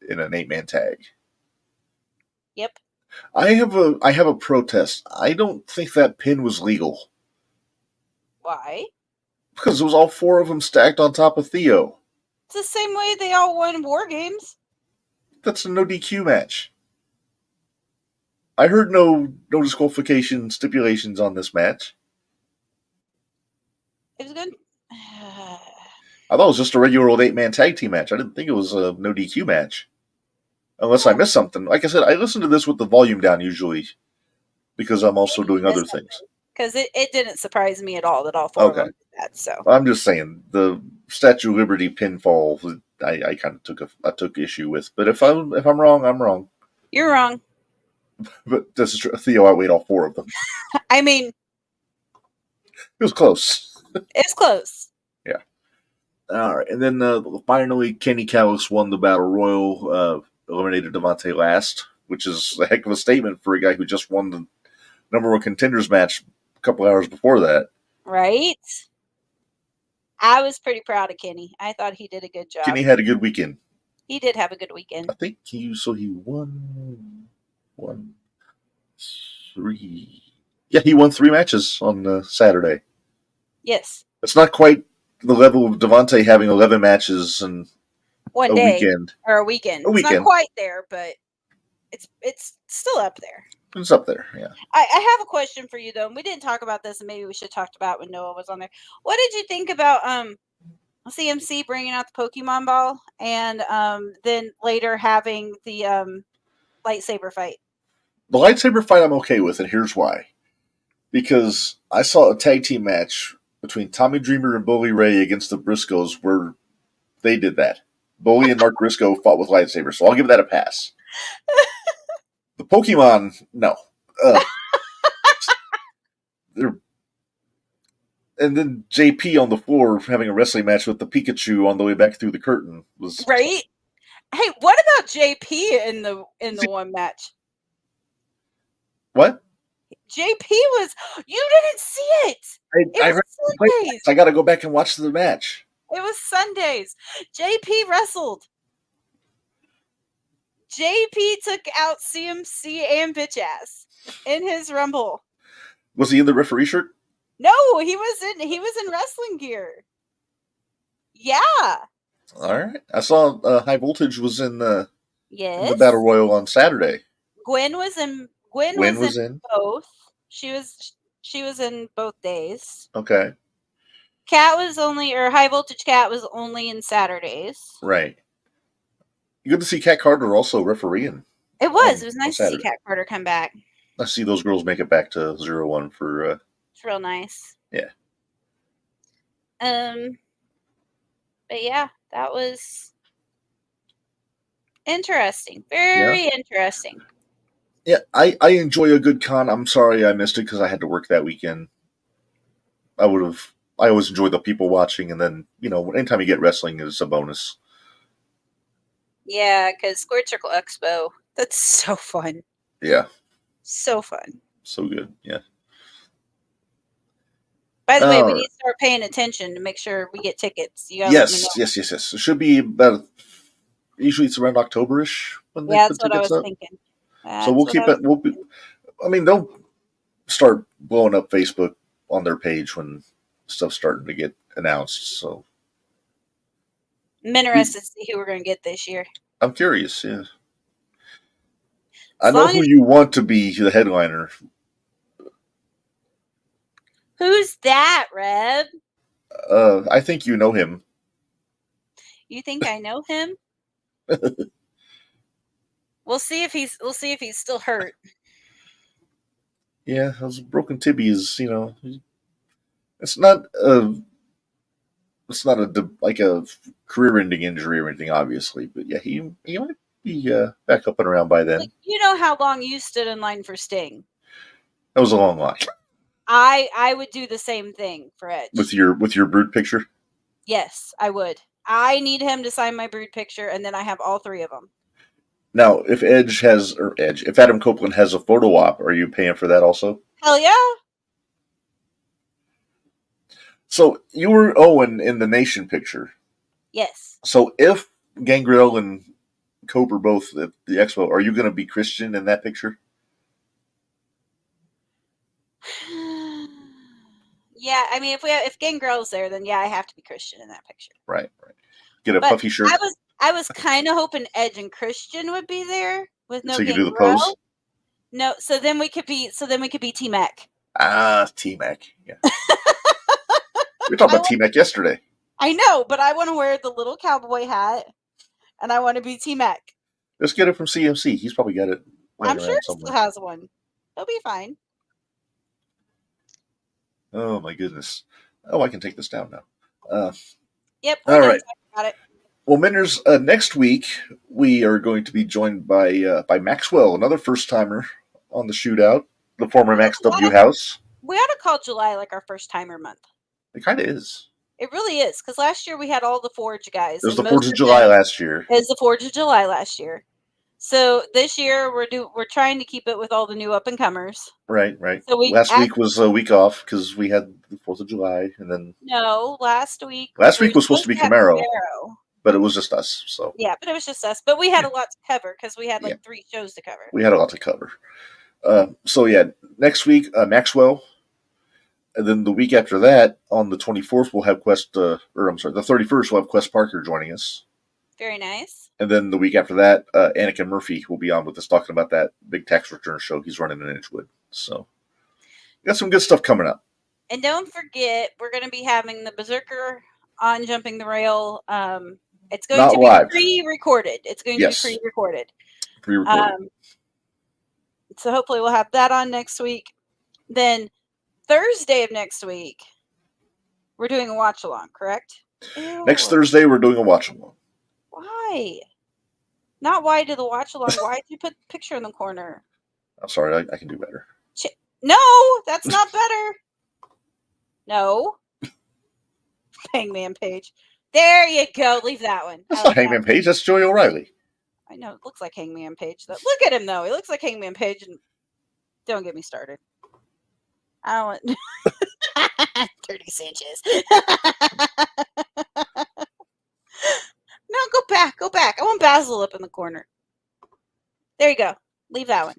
in an 8-man tag. Yep. I have a protest. I don't think that pin was legal. Why? Because it was all 4 of them stacked on top of Theo. It's the same way they all won War Games. That's a no DQ match. I heard no disqualification stipulations on this match. It was good. I thought it was just a regular old 8-man tag team match. I didn't think it was a no DQ match. Unless I missed something. Like I said, I listen to this with the volume down usually because I'm also doing other things. Because it didn't surprise me at all that all 4 of them did that. So I'm just saying the Statue of Liberty pinfall. I kind of took issue with. But if I'm wrong, I'm wrong. You're wrong. But this is true. Theo outweighed all 4 of them. I mean, it was close. It's close. Yeah. All right, and then finally, Kenny Callis won the Battle Royal. Eliminated Devontae last, which is a heck of a statement for a guy who just won the number 1 contenders match a couple hours before that. Right? I was pretty proud of Kenny. I thought he did a good job. Kenny had a good weekend. He did have a good weekend. I think he won 3. Yeah, he won 3 matches on Saturday. Yes. It's not quite the level of Devontae having 11 matches and one day weekend. Or a weekend. It's not quite there, but it's still up there. It's up there, yeah. I have a question for you though, and we didn't talk about this, and maybe we should have talked about when Noah was on there. What did you think about CMC bringing out the Pokemon ball and then later having the lightsaber fight? The lightsaber fight I'm okay with, and here's why. Because I saw a tag team match between Tommy Dreamer and Bully Ray against the Briscoes where they did that. Bully and Mark Briscoe fought with lightsabers, so I'll give that a pass. The Pokemon, no. And then JP on the floor having a wrestling match with the Pikachu on the way back through the curtain was right. Hey, what about JP in the one match? What? JP was. You didn't see it. I got to go back and watch the match. It was Sundays. JP wrestled. JP took out CMC and bitch ass in his Rumble. Was he in the referee shirt? No, he was in wrestling gear. Yeah. All right. I saw High Voltage was in the Battle Royal on Saturday. Gwen was in both. She was in both days. Okay. High Voltage Cat was only in Saturdays. Right. Good to see Kat Carter also refereeing. It was nice to see Kat Carter come back. I see those girls make it back to 0-1 for. It's real nice. Yeah. But yeah, that was interesting. Very interesting. Yeah, I enjoy a good con. I'm sorry I missed it because I had to work that weekend. I always enjoy the people watching, and then, anytime you get wrestling is a bonus. Yeah, because Squared Circle Expo, that's so fun. Yeah. So fun. So good, yeah. By the way, we All need right. to start paying attention to make sure we get tickets. You gotta let me know. Yes. It should be about. Usually it's around Octoberish when they Yeah, put that's what I tickets was up. thinking. So we'll That's what keep I was it. We'll be. thinking. I mean, they'll start blowing up Facebook on their page when stuff's starting to get announced. So I'm interested to see who we're going to get this year. I'm curious. Yeah, I As know long who as you want to be the headliner. who's that, Reb? I think you know him. You think I know him? We'll see if he's still hurt. Yeah, those broken tibias. It's not a. It's not like a career-ending injury or anything, obviously. But yeah, he might be back up and around by then. Like, you know how long you stood in line for Sting. That was a long line. I would do the same thing for Edge. With your Brood picture. Yes, I would. I need him to sign my Brood picture, and then I have all three of them. Now, if if Adam Copeland has a photo op, are you paying for that also? Hell yeah! So you were Owen in the Nation picture. Yes. So if Gangrel and Cope are both at the expo, are you going to be Christian in that picture? Yeah, I mean, if Gangrel's there, then yeah, I have to be Christian in that picture. Right. Get a But puffy shirt. I was kind of hoping Edge and Christian would be there with no So you can do the Gangrel. pose. No, so then we could be T Mac. T-Mac. Yeah. We were talking about T-Mac yesterday. I know, but I want to wear the little cowboy hat, and I want to be T Mac. Let's get it from CMC. He's probably got it. I'm sure he still has one. He'll be fine. Oh my goodness. Oh, I can take this down now. Yep. All right. About it. Well, Minderz, next week we are going to be joined by Maxwell, another first timer on the shootout, the former Max W House. We ought to call July like our first timer month. It kind of is. It really is, because last year we had all the Forge guys. It was the 4th of July last year. It was the 4th of July last year. So this year we're trying to keep it with all the new up and comers. Right. So last week was a week off because we had the 4th of July, and then last week was supposed to be Camaro, but it was just us. So yeah, but it was just us. But we had a lot to cover because we had 3 shows to cover. We had a lot to cover. So yeah, next week Maxwell, and then the week after that, on the 24th, we'll have the 31st, we'll have Quest Parker joining us. Very nice. And then the week after that, Anakin Murphy will be on with us talking about that big tax return show he's running in Edgewood. So, got some good stuff coming up. And don't forget, we're going to be having the Berserker on Jumping the Rail. It's going to be pre-recorded. It's going to be pre-recorded. So hopefully we'll have that on next week. Then Thursday of next week, we're doing a watch-along, correct? Next Thursday, we're doing a watch-along. Why? Not why do the watch-along. Why did you put the picture in the corner? I'm sorry, I can do better. No, that's not better. No. Hangman Page. There you go. Leave that one. That's not Hangman Page. That's Joey O'Reilly. I know. It looks like Hangman Page. Though. Look at him, though. He looks like Hangman Page. And don't get me started. I don't want... 30 Sanchez. No, go back. Go back. I want Basil up in the corner. There you go. Leave that one.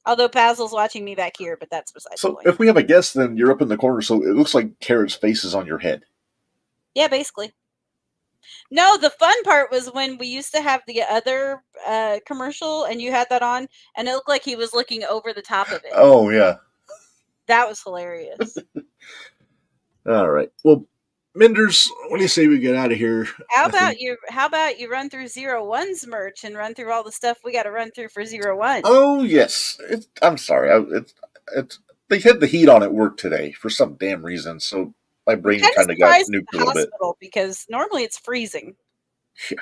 Although Basil's watching me back here, but that's besides the point. So if we have a guest, then you're up in the corner, so it looks like Carrot's face is on your head. Yeah, basically. No, the fun part was when we used to have the other commercial, and you had that on, and it looked like he was looking over the top of it. Oh, yeah. That was hilarious. All right. Well, Minderz, what do you say we get out of here? How about you run through 01's merch and run through all the stuff we got to run through for 01? Oh, yes. I'm sorry. They had the heat on at work today for some damn reason, so my brain kind of got nuked a little bit. Because normally it's freezing. Yeah.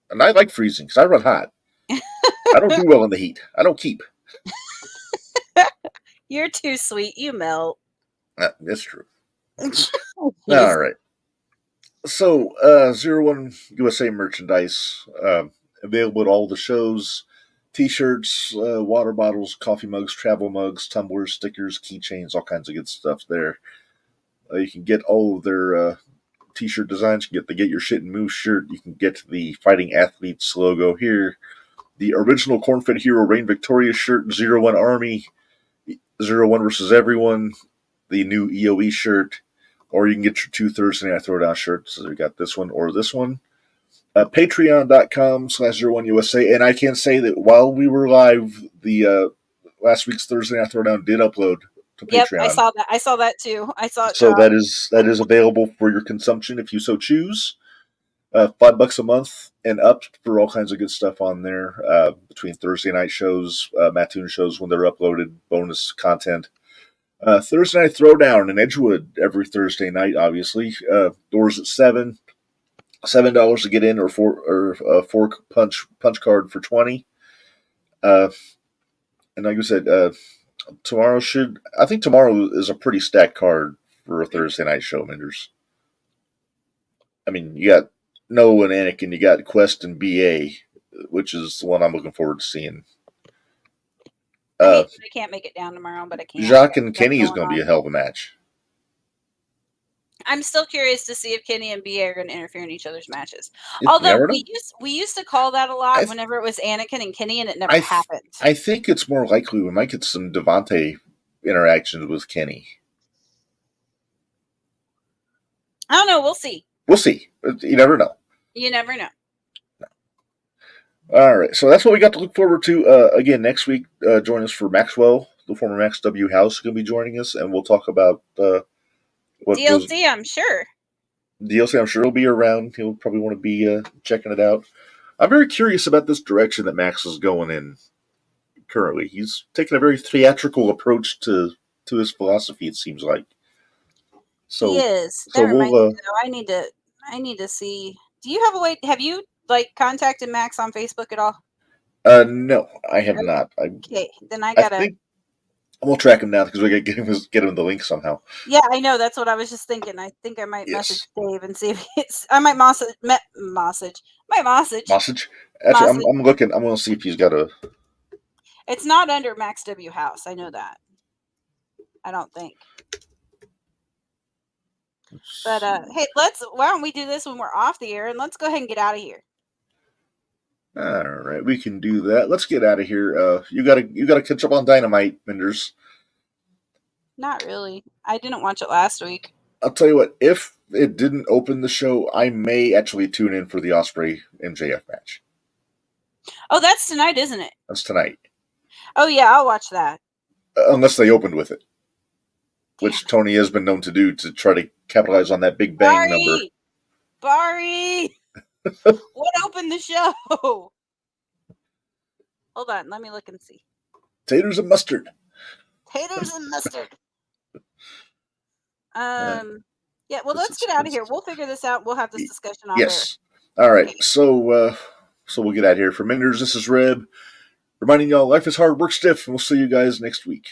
And I like freezing because I run hot. I don't do well in the heat. I don't keep. You're too sweet. You melt. That's true. Oh, all right. So, 01 USA merchandise available at all the shows. T-shirts, water bottles, coffee mugs, travel mugs, tumblers, stickers, keychains, all kinds of good stuff there. You can get all of their T-shirt designs. You can get the Get Your Shit and Move shirt. You can get the Fighting Athletes logo here. The original Cornfed Hero Reign Victorious shirt, 01 Army, 01 versus Everyone, the new EOE shirt, or you can get your 2 Thursday Night Throwdown shirts. So you got this one or this one. Patreon.com/01USA. And I can say that while we were live, the last week's Thursday Night Throwdown did upload to Patreon. Yep, I saw that. I saw that too. I saw it. So that is available for your consumption if you so choose. $5 a month and up for all kinds of good stuff on there. Between Thursday night shows, Mattoon shows when they're uploaded, bonus content. Thursday Night Throwdown in Edgewood every Thursday night, obviously. Doors at 7. $7 to get in, or a fork punch card for $20. And like I said, tomorrow is a pretty stacked card for a Thursday night show, Minderz. I mean, you got Noah and Anakin, you got Quest and BA, which is the one I'm looking forward to seeing. I can't make it down tomorrow, but I can. Jacques and Kenny is going to be a hell of a match. I'm still curious to see if Kenny and BA are going to interfere in each other's matches. Although we used to call that a lot whenever it was Anakin and Kenny, and it never happened. I think it's more likely we might get some Devontae interactions with Kenny. I don't know. We'll see. We'll see. You never know. You never know. All right. So that's what we got to look forward to. Again, next week, join us for Maxwell, the former Max W. House, is going to be joining us, and we'll talk about DLC, I'm sure. DLC, I'm sure he'll be around. He'll probably want to be checking it out. I'm very curious about this direction that Max is going in currently. He's taking a very theatrical approach to his philosophy, it seems like. So, he is. So I need to see. Do you have a way? Have you contacted Max on Facebook at all? No, I have not. Okay, then I gotta. We'll track him down because we gotta get him the link somehow. Yeah, I know. That's what I was just thinking. I think I might message Dave and see if I might message. Actually, I'm looking. I'm gonna see if he's got a. It's not under Max W House. I know that. I don't think. But hey, why don't we do this when we're off the air, and let's go ahead and get out of here. All right, we can do that. Let's get out of here. You gotta catch up on Dynamite, Minderz. Not really. I didn't watch it last week. I'll tell you what. If it didn't open the show, I may actually tune in for the Ospreay MJF match. Oh, that's tonight, isn't it? That's tonight. Oh yeah, I'll watch that. Unless they opened with it, which Tony has been known to do to try to capitalize on that Big Bang number. Barry. What opened the show? Hold on, let me look and see. Taters and mustard. Taters and mustard. Yeah, well, let's get out of here. We'll figure this out. We'll have this discussion on Yes. All right. So we'll get out of here. For Minderz, this is Reb, reminding y'all life is hard, work stiff, and we'll see you guys next week.